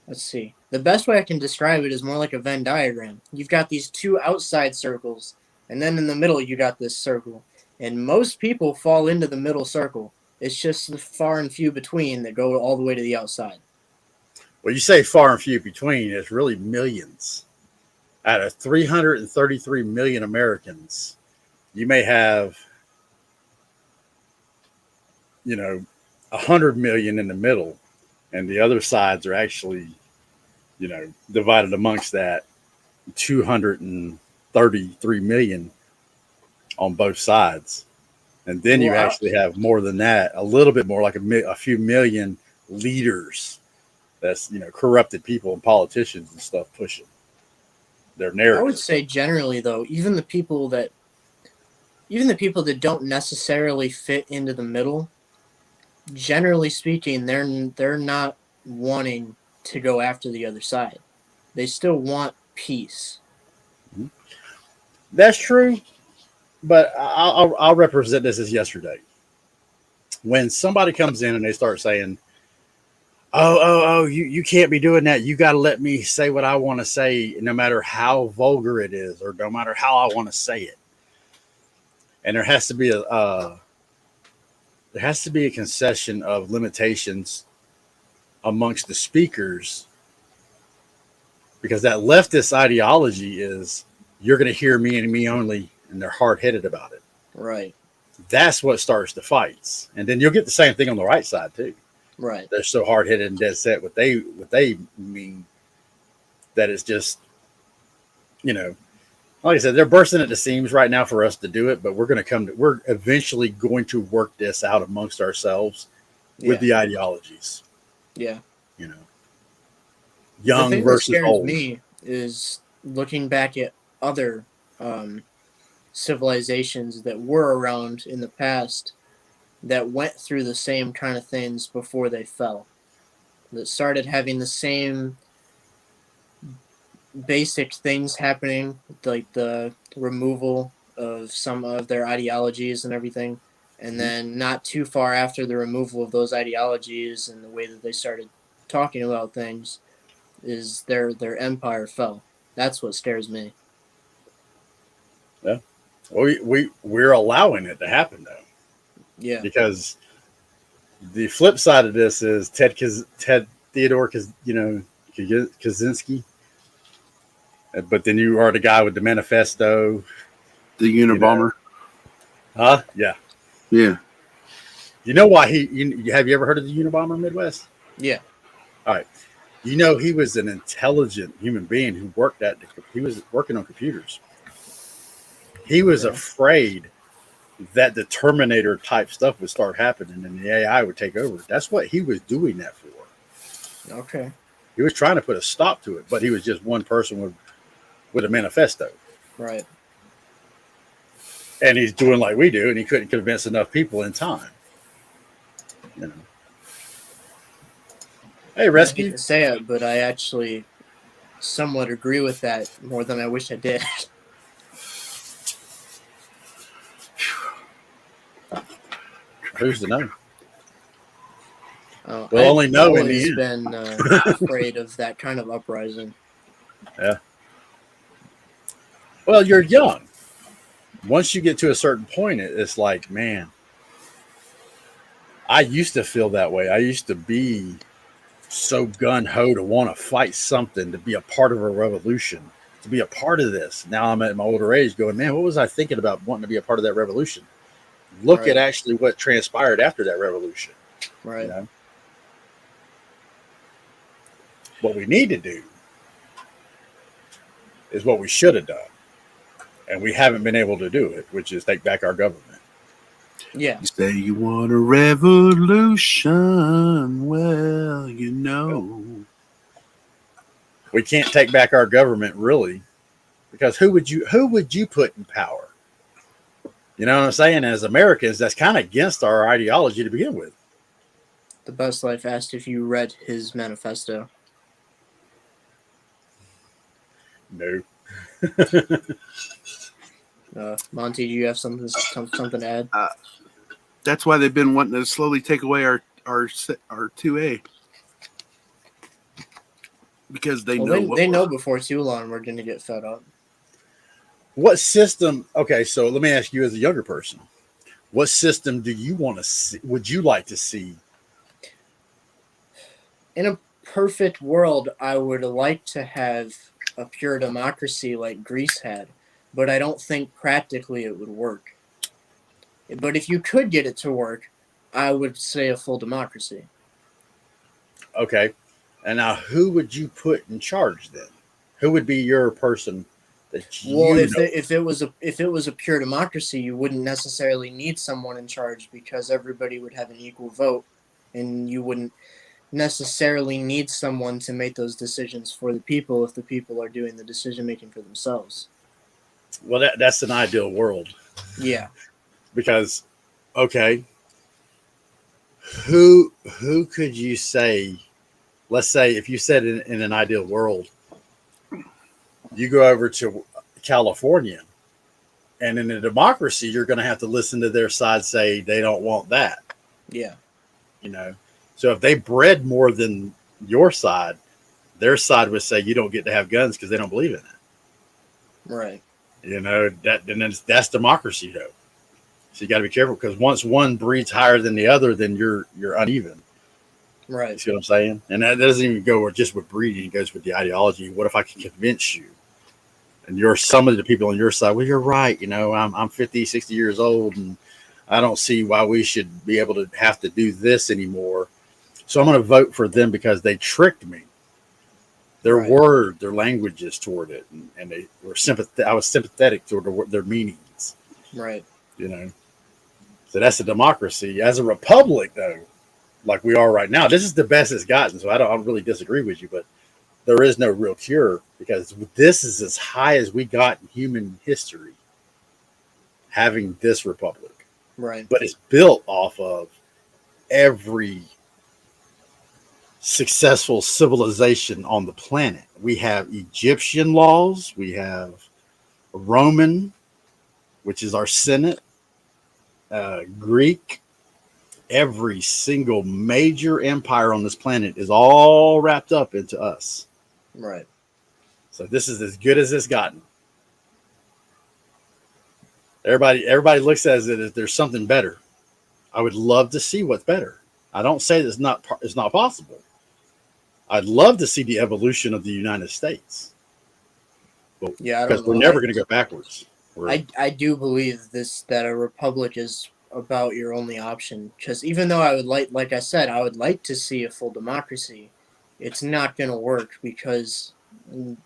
let's see. The best way I can describe it is more like a Venn diagram. You've got these two outside circles, and then in the middle you got this circle. And most people fall into the middle circle. It's just the far and few between that go all the way to the outside. Well, you say far and few between, it's really millions. Out of 333 million Americans, you may have, 100 million in the middle, and the other sides are actually, divided amongst that 200 and 33 million on both sides. And then you Wow. actually have more than that, a little bit more, like a few million leaders. That's corrupted people and politicians and stuff pushing their I would narrative. say generally though, even the people that don't necessarily fit into the middle, generally speaking, they're not wanting to go after the other side. They still want peace. That's true, but I'll represent this as yesterday. When somebody comes in and they start saying, "Oh, you can't be doing that. You got to let me say what I want to say, no matter how vulgar it is, or no matter how I want to say it." And there has to be a concession of limitations amongst the speakers, because that leftist ideology is you're going to hear me and me only, and they're hard-headed about it. Right. That's what starts the fights, and then you'll get the same thing on the right side too. Right. They're so hard-headed and dead set what they mean that it's just, like I said, they're bursting at the seams right now for us to do it, but we're eventually going to work this out amongst ourselves with the ideologies. Yeah. The Young thing versus that scares old. Me is looking back at other civilizations that were around in the past that went through the same kind of things before they fell, that started having the same basic things happening, like the removal of some of their ideologies and everything, and then not too far after the removal of those ideologies and the way that they started talking about things, is their empire fell. That's what scares me. Yeah, we're allowing it to happen though. Yeah. Because the flip side of this is Ted Theodore Kaczynski, but then you are the guy with the manifesto, The Unabomber. huh? Yeah. Yeah. You know why have you ever heard of the Unabomber Midwest? Yeah. All right. He was an intelligent human being who he was working on computers. He was afraid that the Terminator type stuff would start happening and the AI would take over. That's what he was doing that for. Okay. He was trying to put a stop to it, but he was just one person with a manifesto. Right. And he's doing like we do, and he couldn't convince enough people in time. Hey, I Rescue. hate to say it, but I actually somewhat agree with that more than I wish I did. Who's to know? I've only know in the always end. been afraid of that kind of uprising. Yeah. Well, you're young. Once you get to a certain point, it's like, man, I used to feel that way. I used to be so gun-ho to want to fight something, to be a part of a revolution, to be a part of this. Now I'm at my older age going, man, what was I thinking about wanting to be a part of that revolution? Look Right. at actually what transpired after that revolution. Right. What we need to do is what we should have done. And we haven't been able to do it, which is take back our government. Yeah. You say you want a revolution. Well, We can't take back our government, really, because who would you put in power? You know what I'm saying? As Americans, that's kind of against our ideology to begin with. The Best Life asked if you read his manifesto. No. Monty, do you have something to add? That's why they've been wanting to slowly take away our 2A. Because they know before too long we're going to get fed up. What system? Okay, so let me ask you, as a younger person, what system do you want to see? Would you like to see? In a perfect world, I would like to have a pure democracy like Greece had, but I don't think practically it would work. But if you could get it to work, I would say a full democracy. Okay, and now who would you put in charge then? Who would be your person that Well, you if know. if it was a pure democracy, you wouldn't necessarily need someone in charge because everybody would have an equal vote, and you wouldn't necessarily need someone to make those decisions for the people if the people are doing the decision making for themselves. Well, that's an ideal world Yeah, because, okay, who could you say? Let's say if you said in an ideal world, you go over to California, and in a democracy, you're going to have to listen to their side say they don't want that. yeah, You know, so if they bred more than your side, their side would say you don't get to have guns because they don't believe in it. right, You know that, and then that's democracy, though. So you got to be careful because once one breeds higher than the other, then you're uneven. You right, see what I'm saying? And that doesn't even go just with breeding; it goes with the ideology. What if I can convince you, and you're some of the people on your side? Well, you're right. You know, I'm 50, 60 years old, and I don't see why we should be able to have to do this anymore. So I'm going to vote for them because they tricked me. Their right, word, their languages toward it, and they were sympathetic. I was sympathetic toward their meanings. right, You know, so that's a democracy. As a republic, though, like we are right now, this is the best it's gotten. So I don't really disagree with you, but there is no real cure because this is as high as we got in human history, having this republic. right, But it's built off of every successful civilization on the planet. We have Egyptian laws, we have Roman, which is our Senate, Greek. Every single major empire on this planet is all wrapped up into us. right, So this is as good as it's gotten. Everybody looks at it as there's something better. I would love to see what's better. I don't say that it's not possible. I'd love to see the evolution of the United States, but yeah. I because don't we're know. never going to go backwards. I do believe this that a republic is about your only option because even though I would like I said, I would like to see a full democracy, it's not going to work because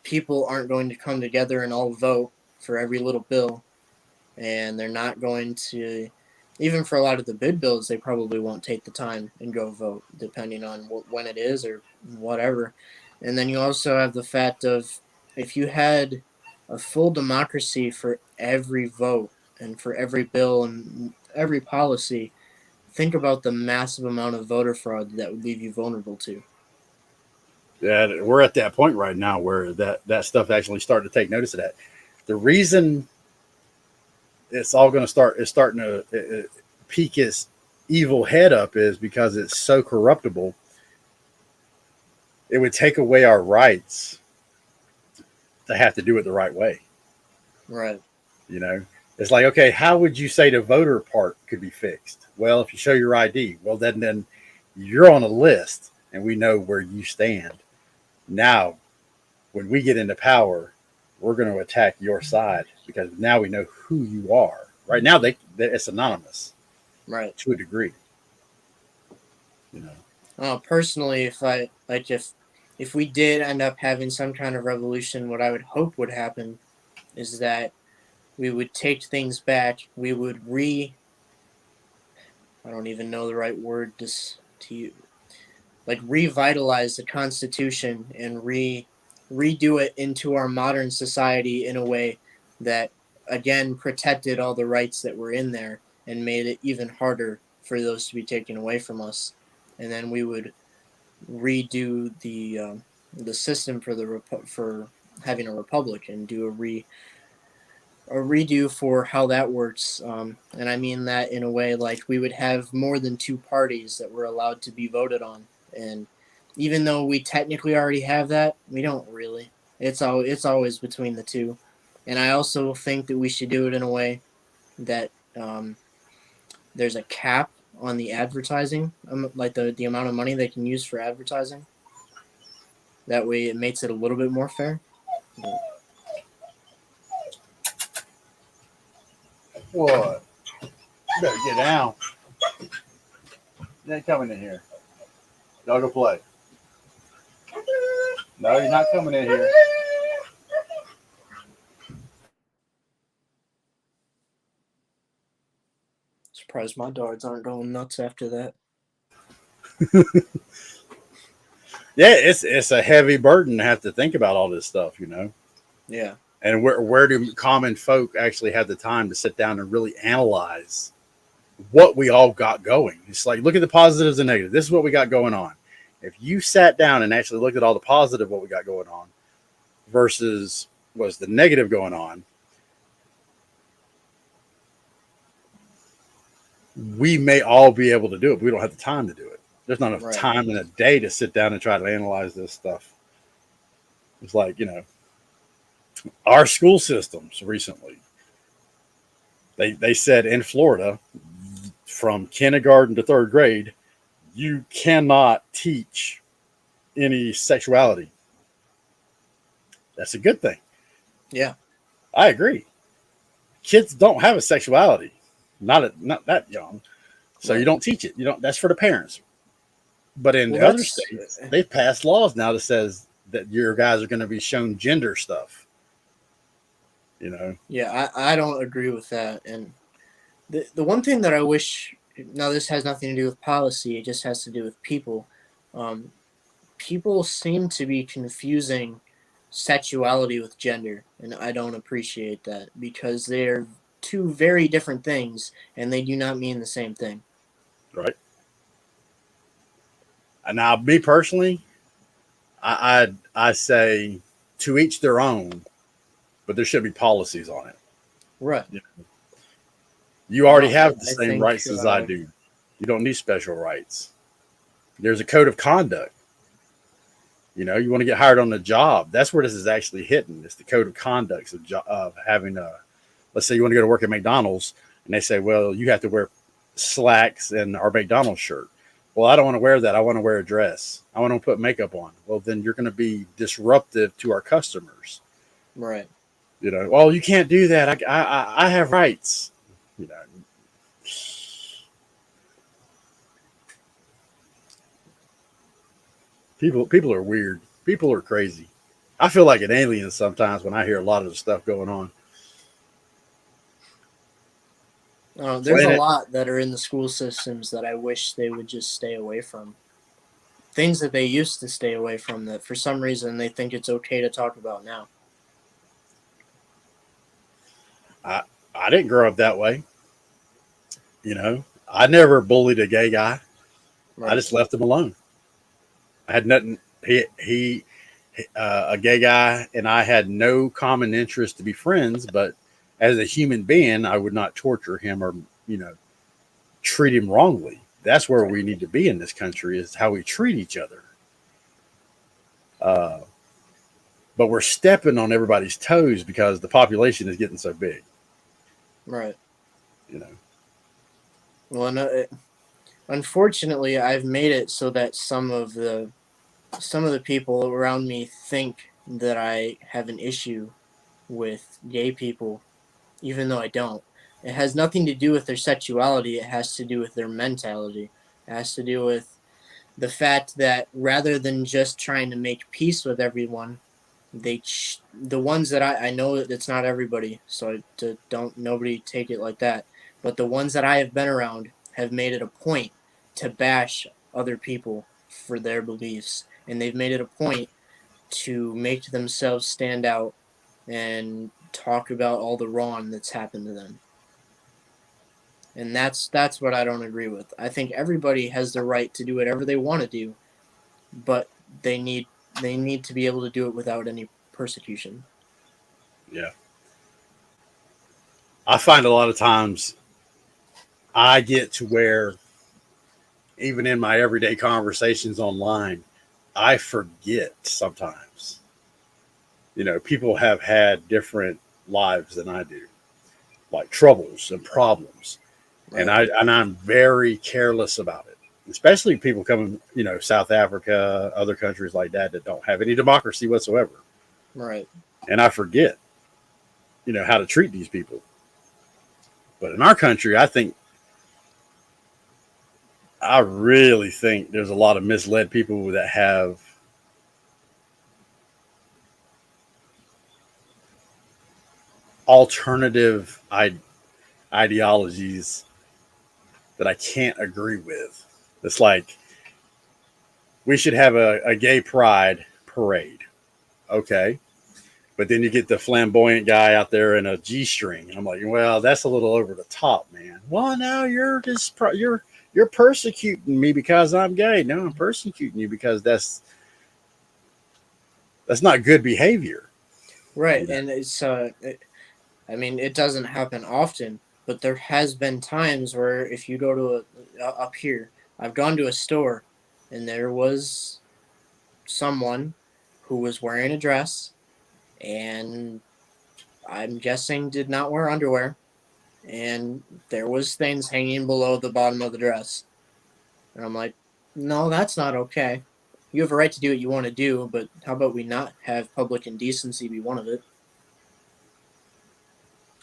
people aren't going to come together and all vote for every little bill, and they're not going to even for a lot of the bid bills they probably won't take the time and go vote depending on when it is or whatever. And then you also have the fact of if you had a full democracy for every vote and for every bill and every policy, think about the massive amount of voter fraud that would leave you vulnerable to. Yeah, we're at that point right now where that stuff actually starting to take notice of that. The reason it's all going to start is starting to peak its evil head up is because it's so corruptible. It would take away our rights to have to do it the right way. Right, You know, it's like, okay, how would you say the voter part could be fixed? Well, if you show your ID, well, then you're on a list and we know where you stand. Now, when we get into power, we're going to attack your side because now we know who you are. Right now, it's anonymous right. to a degree. You know, Personally, if I like if we did end up having some kind of revolution, what I would hope would happen is that we would take things back. We would I don't even know the right word to like revitalize the Constitution and redo it into our modern society in a way that again protected all the rights that were in there and made it even harder for those to be taken away from us. And then we would redo the system for for having a republic and do a redo for how that works. And I mean that in a way like we would have more than two parties that were allowed to be voted on. And even though we technically already have that, we don't really. It's always between the two. And I also think that we should do it in a way that there's a cap on the advertising, like the amount of money they can use for advertising. That way, it makes it a little bit more fair. what? You better get down. You ain't coming in here. Y'all go play. No, you're not coming in here. Surprised my dogs aren't going nuts after that. Yeah, it's a heavy burden to have to think about all this stuff, Yeah. And where do common folk actually have the time to sit down and really analyze what we all got going? It's like, look at the positives and negatives. This is what we got going on. If you sat down and actually looked at all the positive what we got going on versus was the negative going on, we may all be able to do it, but we don't have the time to do it. There's not enough Right. time in a day to sit down and try to analyze this stuff. It's like, our school systems recently, they said in Florida, from kindergarten to third grade, you cannot teach any sexuality. That's a good thing. Yeah. I agree. Kids don't have a sexuality, not that young, so you don't teach it. You don't. That's for the parents. But in Well, other states, they've passed laws now that says that your guys are going to be shown gender stuff. Yeah, I don't agree with that. And the one thing that I wish, now this has nothing to do with policy, it just has to do with people. People seem to be confusing sexuality with gender, and I don't appreciate that because they're two very different things and they do not mean the same thing. Right. And now, me personally, I say to each their own, but there should be policies on it. Right. You already No, have the I same think, rights as I do. You don't need special rights. There's a code of conduct. You want to get hired on a job. That's where this is actually hitting. It's the code of conduct of having let's say you want to go to work at McDonald's and they say, well, you have to wear slacks and our McDonald's shirt. Well, I don't want to wear that. I want to wear a dress. I want to put makeup on. Well, then you're going to be disruptive to our customers. Right. Well, you can't do that. I have rights. People are weird. People are crazy. I feel like an alien sometimes when I hear a lot of the stuff going on. There's a lot that are in the school systems that I wish they would just stay away from. Things that they used to stay away from that for some reason they think it's okay to talk about now. I didn't grow up that way. I never bullied a gay guy. Right. I just left him alone. I had nothing. He a gay guy, and I had no common interest to be friends. But as a human being, I would not torture him or treat him wrongly. That's where we need to be in this country, is how we treat each other. But we're stepping on everybody's toes because the population is getting so big. Right. Well, no, unfortunately, I've made it so that some of the people around me think that I have an issue with gay people, even though I don't. It has nothing to do with their sexuality. It has to do with their mentality. It has to do with the fact that rather than just trying to make peace with everyone, the ones that I know that it's not everybody, so don't nobody take it like that. But the ones that I have been around have made it a point to bash other people for their beliefs, and they've made it a point to make themselves stand out and talk about all the wrong that's happened to them. And that's what I don't agree with. I think everybody has the right to do whatever they want to do, but they need to be able to do it without any persecution. Yeah. I find a lot of times I get to where, even in my everyday conversations online, I forget sometimes. People have had different lives than I do, like troubles and problems. Right. And I'm very careless about it, especially people coming, South Africa, other countries like that don't have any democracy whatsoever. Right. And I forget, how to treat these people. But in our country, I really think there's a lot of misled people that have alternative ideologies that I can't agree with. It's like we should have a gay pride parade. Okay. But then you get the flamboyant guy out there in a G-string. And I'm like, well, that's a little over the top, man. Well, no, you're persecuting me because I'm gay. No, I'm persecuting you because that's not good behavior. Right, Yeah. and I mean, it doesn't happen often, but there has been times where if you go to up here, I've gone to a store, and there was someone who was wearing a dress, and I'm guessing did not wear underwear, and there was things hanging below the bottom of the dress, and I'm like, no, that's not okay. You have a right to do what you want to do, but how about we not have public indecency be one of it?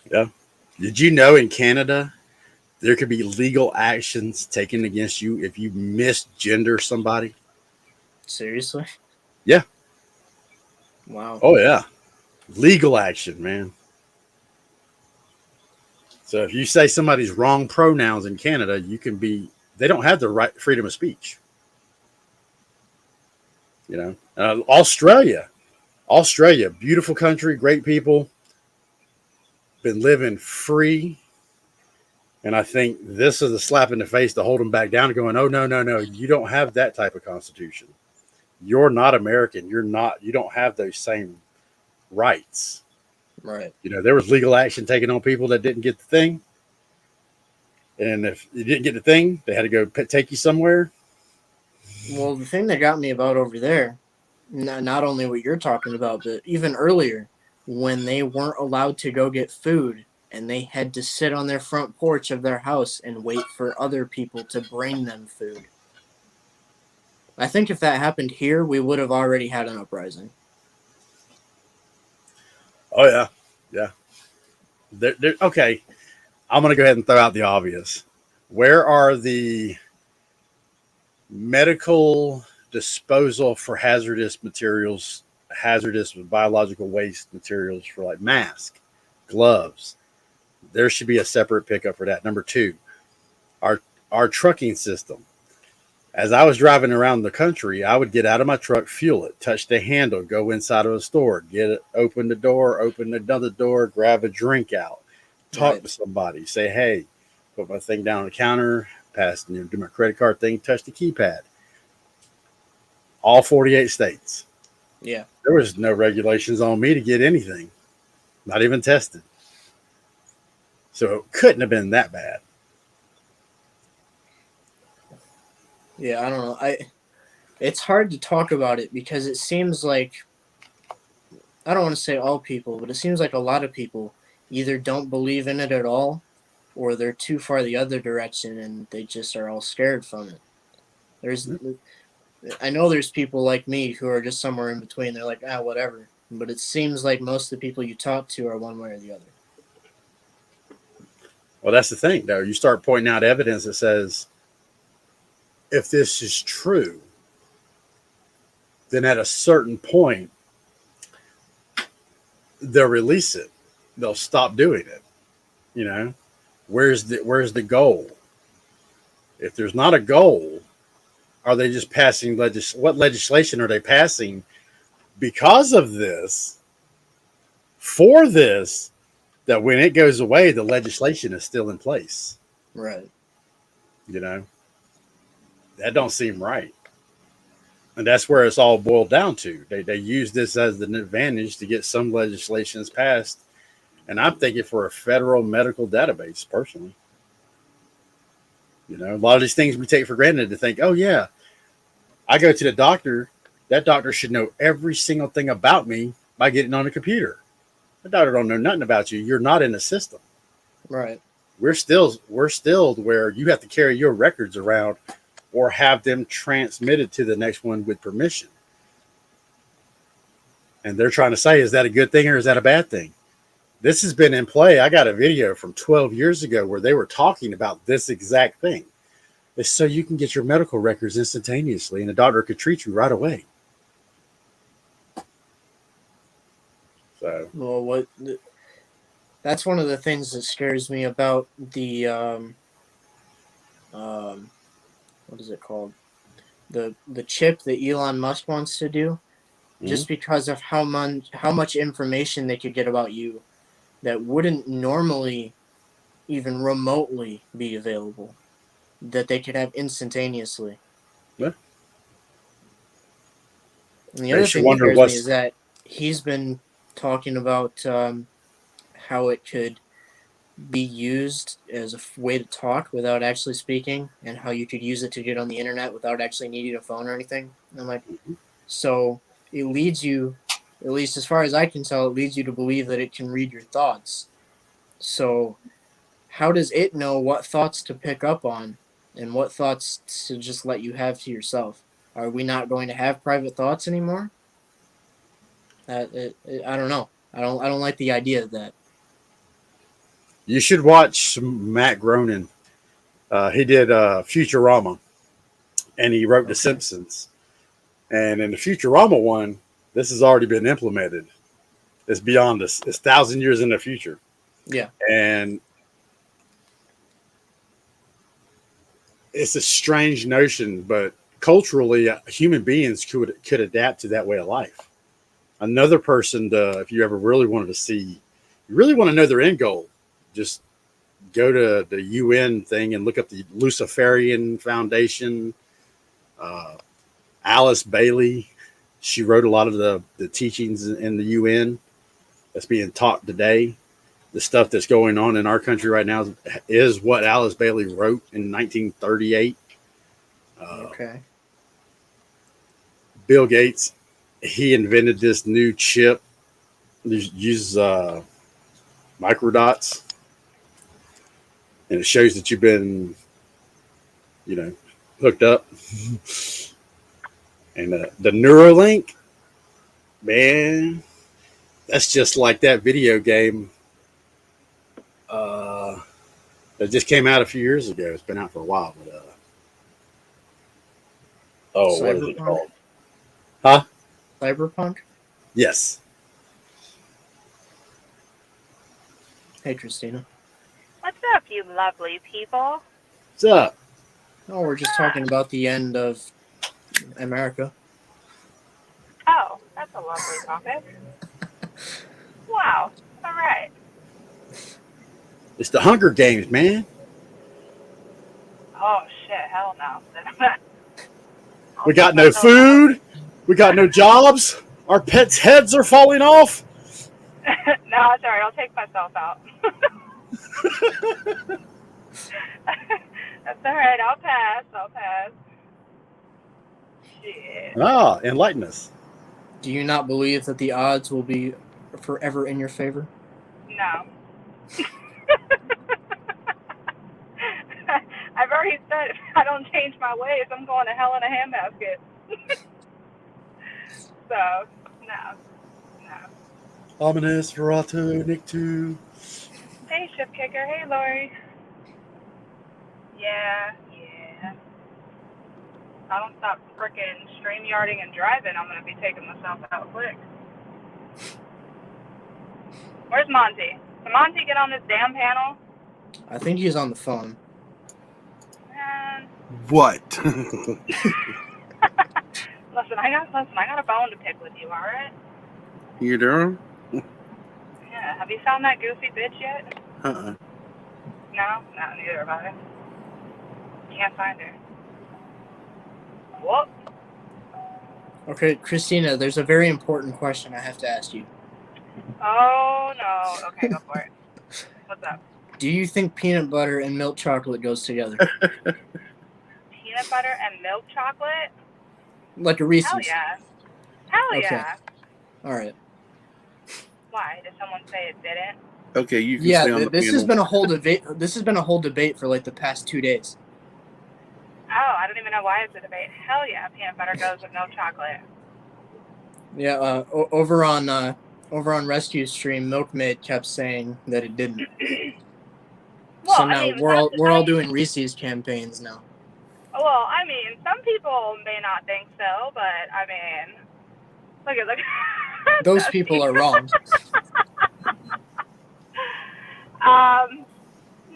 Yeah. Did you know in Canada there could be legal actions taken against you if you misgender somebody? Seriously? Yeah. Wow. Oh yeah. Legal action, man. So if you say somebody's wrong pronouns in Canada, they don't have the right freedom of speech. You know, Australia, beautiful country, great people, been living free. And I think this is a slap in the face to hold them back down and going, oh, no, you don't have that type of constitution. You're not American. You don't have those same rights. Right. You know, there was legal action taken on people that didn't get the thing. And if you didn't get the thing, they had to go take you somewhere. Well, the thing that got me about over there, not only what you're talking about, but even earlier, when they weren't allowed to go get food and they had to sit on their front porch of their house and wait for other people to bring them food. I think if that happened here, we would have already had an uprising. Oh, yeah. Yeah. Okay. I'm going to go ahead and throw out the obvious. Where are the medical disposal for hazardous materials, hazardous biological waste materials for like masks, gloves? There should be a separate pickup for that. Number two, our trucking system. As I was driving around the country, I would get out of my truck, fuel it, touch the handle, go inside of a store, get it, open the door, open another door, grab a drink out, talk to somebody, say, hey, put my thing down on the counter, do my credit card thing, touch the keypad. All 48 states. Yeah. There was no regulations on me to get anything, not even tested. So it couldn't have been that bad. Yeah, I don't know. It's hard to talk about it because it seems like, I don't want to say all people, but it seems like a lot of people either don't believe in it at all or they're too far the other direction and they just are all scared from it. I know there's people like me who are just somewhere in between. They're like, whatever. But it seems like most of the people you talk to are one way or the other. Well, that's the thing, though. You start pointing out evidence that says, if this is true, then at a certain point, they'll release it. They'll stop doing it. You know, where's the goal? If there's not a goal, are they just passing what legislation are they passing because of this, for this, that when it goes away, the legislation is still in place? Right. You know, that don't seem right. And that's where it's all boiled down to. They use this as an advantage to get some legislations passed. And I'm thinking for a federal medical database, personally. You know, a lot of these things we take for granted to think, oh, yeah, I go to the doctor. That doctor should know every single thing about me by getting on a computer. The doctor don't know nothing about you. You're not in the system. Right. We're still where you have to carry your records around or have them transmitted to the next one with permission. And they're trying to say, is that a good thing or is that a bad thing? This has been in play. I got a video from 12 years ago where they were talking about this exact thing. It's so you can get your medical records instantaneously and the doctor could treat you right away. So, Well, that's one of the things that scares me about the what is it called? The chip that Elon Musk wants to do, just because of how much information they could get about you that wouldn't normally even remotely be available, that they could have instantaneously. Yeah. And the I other should thing that wonder scares me what's is that he's been talking about how it could be used as a way to talk without actually speaking, and how you could use it to get on the internet without actually needing a phone or anything. And I'm like, so it leads you, at least as far as I can tell, it leads you to believe that it can read your thoughts. So how does it know what thoughts to pick up on and what thoughts to just let you have to yourself? Are we not going to have private thoughts anymore? I don't know. I don't like the idea of that. You should watch some Matt Groening. He did Futurama, and he wrote The Simpsons. And in the Futurama one, this has already been implemented. It's beyond this. It's 1,000 years in the future. Yeah. And it's a strange notion, but culturally, human beings could adapt to that way of life. Another person, if you ever really wanted to see, you really want to know their end goal, just go to the UN thing and look up the Luciferian Foundation. Alice Bailey, she wrote a lot of the teachings in the UN that's being taught today. The stuff that's going on in our country right now is what Alice Bailey wrote in 1938. Okay. Bill Gates, he invented this new chip. Uses microdots, and it shows that you've been, hooked up. And the Neuralink, man, that's just like that video game that just came out a few years ago. It's been out for a while, but what is it Cyberpunk? called? Huh? Cyberpunk? Yes. Hey, Christina. What's up, you lovely people? What's up? Oh, we're just talking about the end of America. Oh, that's a lovely topic. Wow. All right. It's the Hunger Games, man. Oh, shit. Hell no. We got no food. We got no jobs. Our pets' heads are falling off. No, it's all right. I'll take myself out. That's all right. I'll pass. Shit. Enlighten us. Do you not believe that the odds will be forever in your favor? No. I've already said if I don't change my ways, I'm going to hell in a handbasket. So, no. Ominous, Verato, Nick 2. Hey, Ship Kicker. Hey, Lori. Yeah. If I don't stop frickin' StreamYarding and driving, I'm going to be taking myself out quick. Where's Monty? Can Monty get on this damn panel? I think he's on the phone. Man. What? Listen, I got a bone to pick with you, all right? You doing? Yeah. Have you found that goofy bitch yet? Uh-uh. No, neither have I. Can't find her. What? Okay, Christina, there's a very important question I have to ask you. Oh no. Okay, go for it. What's up? Do you think peanut butter and milk chocolate goes together? Peanut butter and milk chocolate? Like a Reese's? Hell yeah. Hell Okay. yeah. All right. Why? Did someone say it didn't? Okay, you can stay on Yeah, the this panel. has been a whole debate. This has been a whole debate for like the past 2 days. Oh, I don't even know why it's a debate. Hell yeah, peanut butter goes with no chocolate. Yeah, over on Rescue Stream, Milkmaid kept saying that it didn't. Well, So I now mean, we're all doing Reese's campaigns now. Well, I mean, some people may not think so, but I mean, look. Those people are wrong.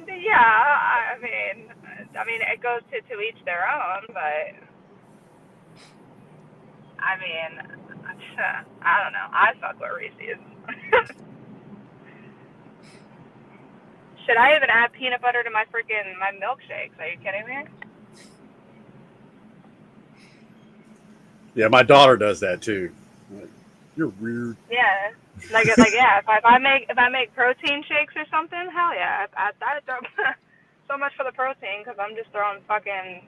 Yeah, I mean, I mean, it goes to each their own, but I mean, I don't know. I fuck with Reese's. Should I even add peanut butter to my milkshakes? Are you kidding me? Yeah, my daughter does that too. You're weird. Yeah. Yeah. If I make protein shakes or something, hell yeah, I throw so much for the protein because I'm just throwing fucking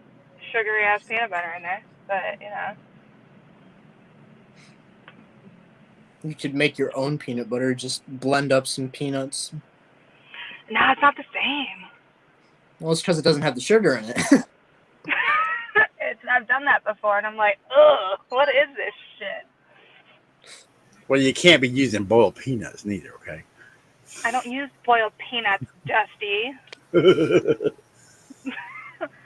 sugary ass peanut butter in there. But you know. You could make your own peanut butter. Just blend up some peanuts. No, it's not the same. Well, it's because it doesn't have the sugar in it. I've done that before, and I'm like, ugh, what is this shit? Well, you can't be using boiled peanuts neither, okay? I don't use boiled peanuts, Dusty.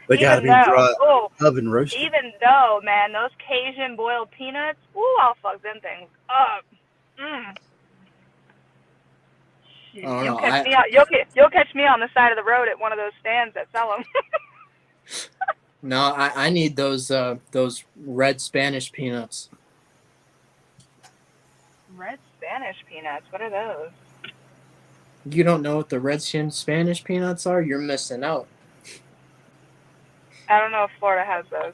They gotta be dry, oven roasted. Even though, man, those Cajun boiled peanuts, ooh, I'll fuck them things up. Oh, You'll no, catch me out. You'll catch me on the side of the road at one of those stands that sell them. No, I need those red Spanish peanuts. Red Spanish peanuts. What are those? You don't know what the red Spanish peanuts are? You're missing out. I don't know if Florida has those.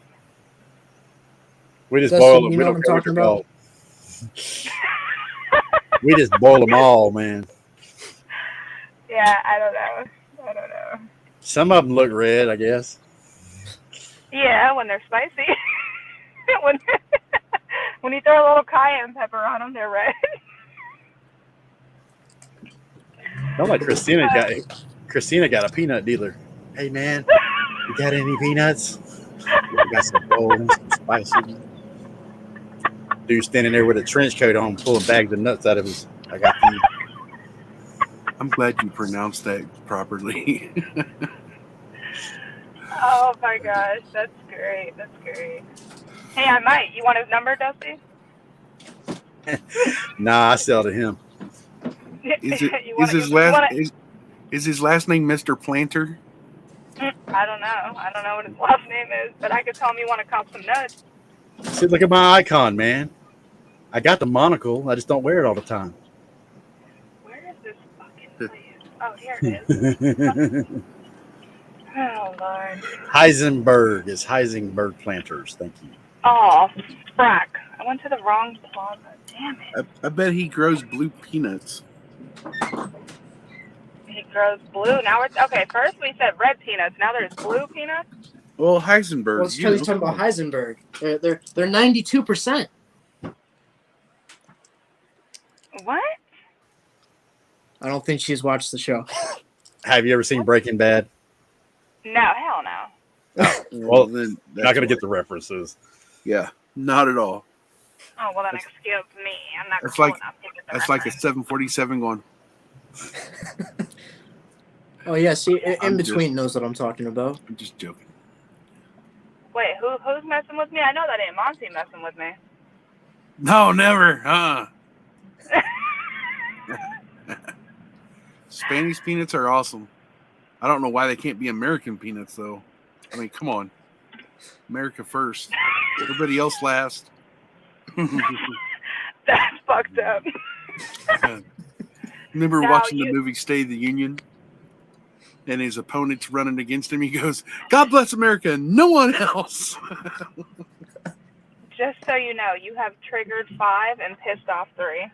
We just Dustin, boil them. you We know don't what care I'm what they're talking called. We just boil them all, man. Yeah, I don't know. Some of them look red, I guess. Yeah, when they're spicy. when you throw a little cayenne pepper on them, they're red. Not like Christina got a peanut dealer. Hey man, you got any peanuts? We got some bold, some spicy. Dude standing there with a trench coat on, pulling bags of nuts out of his. I got these. I'm glad you pronounced that properly. Oh my gosh, that's great. Hey, I might. You want his number, Dusty? Nah, I sell to him. Is his last name Mr. Planter? I don't know. I don't know what his last name is, but I could tell him you want to cop some nuts. See, look at my icon, man. I got the monocle. I just don't wear it all the time. Where is this fucking place? Oh, here it is. Oh, Lord. Heisenberg is Heisenberg Planters. Thank you. Oh, frack. I went to the wrong plaza. Damn it. I bet he grows blue peanuts. He grows blue. Now we're okay. First we said red peanuts. Now there's blue peanuts. Well, Heisenberg. Well, it's because he's talking about Heisenberg. They're 92%. What? I don't think she's watched the show. Have you ever seen Breaking Bad? No, hell no. Well, then you're not going to get the references. Yeah, not at all. Oh well, then excuse me. I'm not That's cool like enough to get the that's like a reference. 747 going. Oh yeah, see, in I'm between knows what I'm talking about. I'm just joking. Wait, who's messing with me? I know that ain't Monty messing with me. No, never. Spanish peanuts are awesome. I don't know why they can't be American peanuts though. I mean, come on, America first. Everybody else last. That's fucked up. Remember Now watching you- the movie State of the Union? And his opponent's running against him. He goes, "God bless America, no one else." Just so you know, you have triggered 5 and pissed off 3.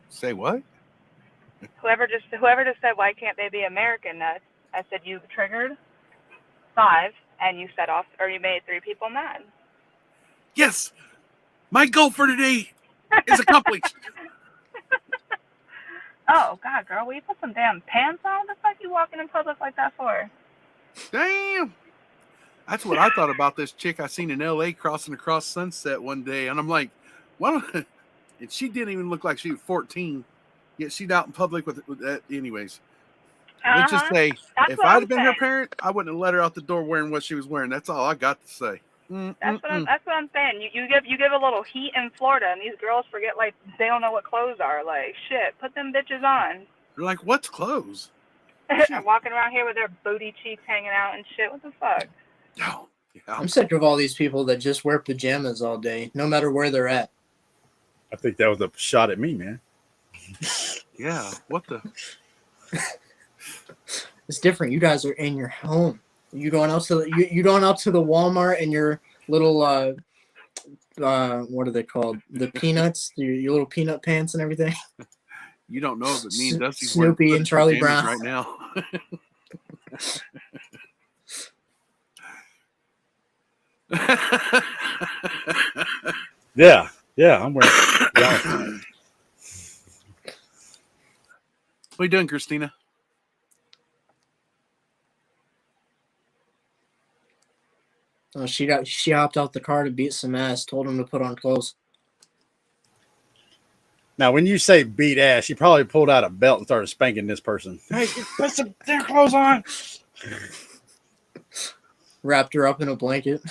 Say what? Whoever just said why can't they be American nuts? I said you've triggered 5 and you set off or you made 3 people mad. Yes, my goal for today is accomplished. Oh God, girl, will you put some damn pants on? What the fuck you walking in public like that for? Damn. That's what I thought about this chick I seen in L.A. crossing across Sunset one day, and I'm like, why don't? And she didn't even look like she was 14, yet she's out in public with that. Anyways, let's just say That's if what I'd I'm have been her saying. parent, I wouldn't have let her out the door wearing what she was wearing. That's all I got to say. That's what I'm saying. You give a little heat in Florida, and these girls forget like they don't know what clothes are. Like shit, put them bitches on. They're like, what's clothes? walking around here with their booty cheeks hanging out and shit. What the fuck? Oh, yeah. I'm sick of all these people that just wear pajamas all day, no matter where they're at. I think that was a shot at me, man. Yeah. What the? It's different. You guys are in your home. You going out to you going out to the Walmart in your little what are they called? The peanuts, your little peanut pants and everything. You don't know, but me and Dusty's Snoopy wearing and Charlie pajamas Brown right now. Yeah, I'm wearing. Yeah. What you doing, Christina? Oh, she hopped out the car to beat some ass. Told him to put on clothes. Now, when you say beat ass, she probably pulled out a belt and started spanking this person. Hey, put some damn clothes on. Wrapped her up in a blanket.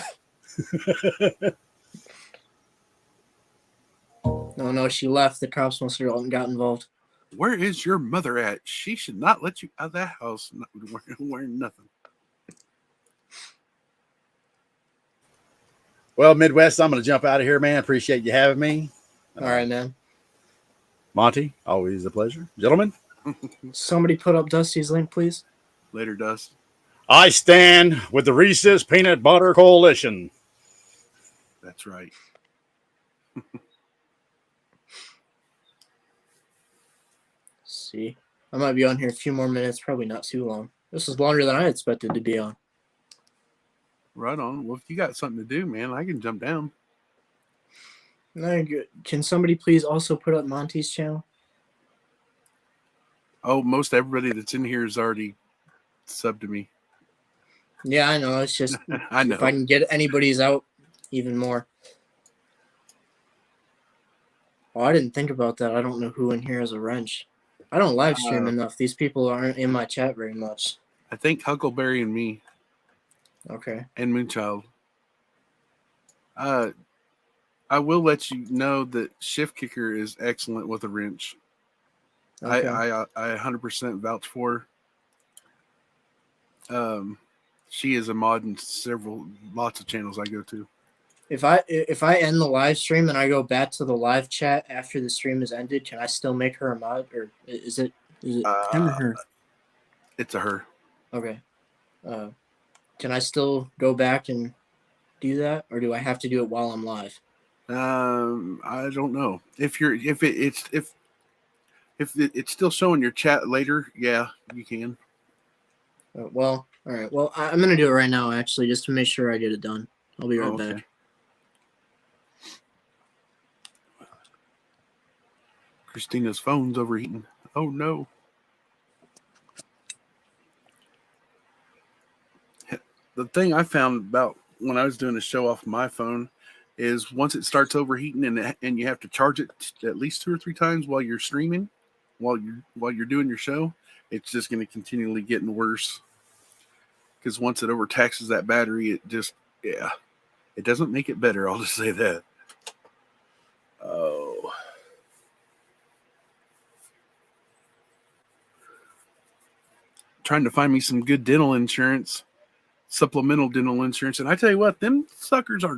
No, she left. The cops must have got involved. Where is your mother at? She should not let you out of that house wearing nothing. Well, Midwest, I'm going to jump out of here, man. Appreciate you having me. All right, man. Monty, always a pleasure. Gentlemen, Somebody put up Dusty's link, please. Later, Dust. I stand with the Reese's Peanut Butter Coalition. That's right. See, I might be on here a few more minutes, probably not too long. This is longer than I expected to be on. Right on. Well, if you got something to do, man, I can jump down. No, good. Can somebody please also put up Monty's channel? Oh, most everybody that's in here is already subbed to me. Yeah, I know. It's just I know. if I can get anybody's out even more. Oh, I didn't think about that. I don't know who in here has a wrench. I don't live stream enough. These people aren't in my chat very much. I think Huckleberry and me Okay. and Moonchild. I will let you know that Shift Kicker is excellent with a wrench. Okay. I 100% vouch for her. She is a mod in lots of channels I go to. If I end the live stream and I go back to the live chat after the stream is ended, can I still make her a mod, or is it him or her? It's a her. Okay. Can I still go back and do that, or do I have to do it while I'm live? I don't know if it's still showing your chat later. Yeah, you can. Well, all right. Well, I'm gonna do it right now, actually, just to make sure I get it done. I'll be right okay. back. Christina's phone's overheating. Oh no. The thing I found about when I was doing a show off my phone is once it starts overheating and you have to charge it at least 2 or 3 times while you're streaming, while you're doing your show, it's just going to continually getting worse. Because once it overtaxes that battery, it doesn't make it better. I'll just say that. Oh. Trying to find me some good dental insurance, supplemental dental insurance. And I tell you what, them suckers are,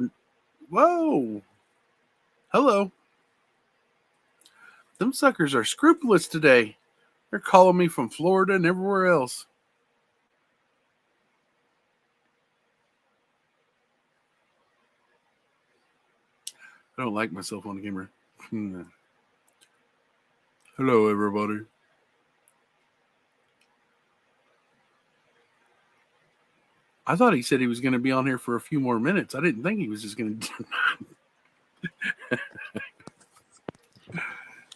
whoa. Hello. Them suckers are scrupulous today. They're calling me from Florida and everywhere else. I don't like myself on the camera. Hello, everybody. I thought he said he was going to be on here for a few more minutes. I didn't think he was just going to.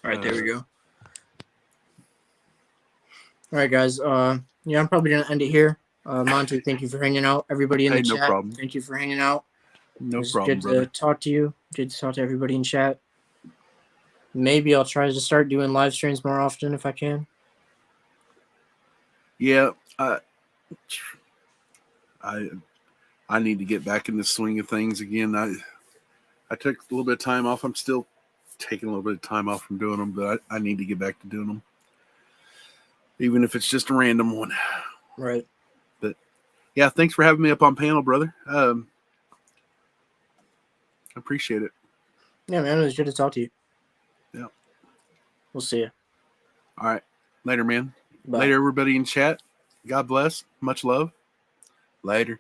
All right, there we go. All right, guys. Yeah, I'm probably gonna end it here. Monty, thank you for hanging out. Everybody in the no chat, problem. thank you for hanging out. No It was problem, good brother. to talk to you. Good to talk to everybody in chat. Maybe I'll try to start doing live streams more often if I can. Yeah, I need to get back in the swing of things again. I took a little bit of time off. I'm still taking a little bit of time off from doing them, but I need to get back to doing them. even if it's just a random one. Right. Yeah, thanks for having me up on panel, brother. I appreciate it. Yeah, man. It was good to talk to you. Yeah. We'll see you. All right. Later, man. Bye. Later, everybody in chat. God bless. Much love. Later.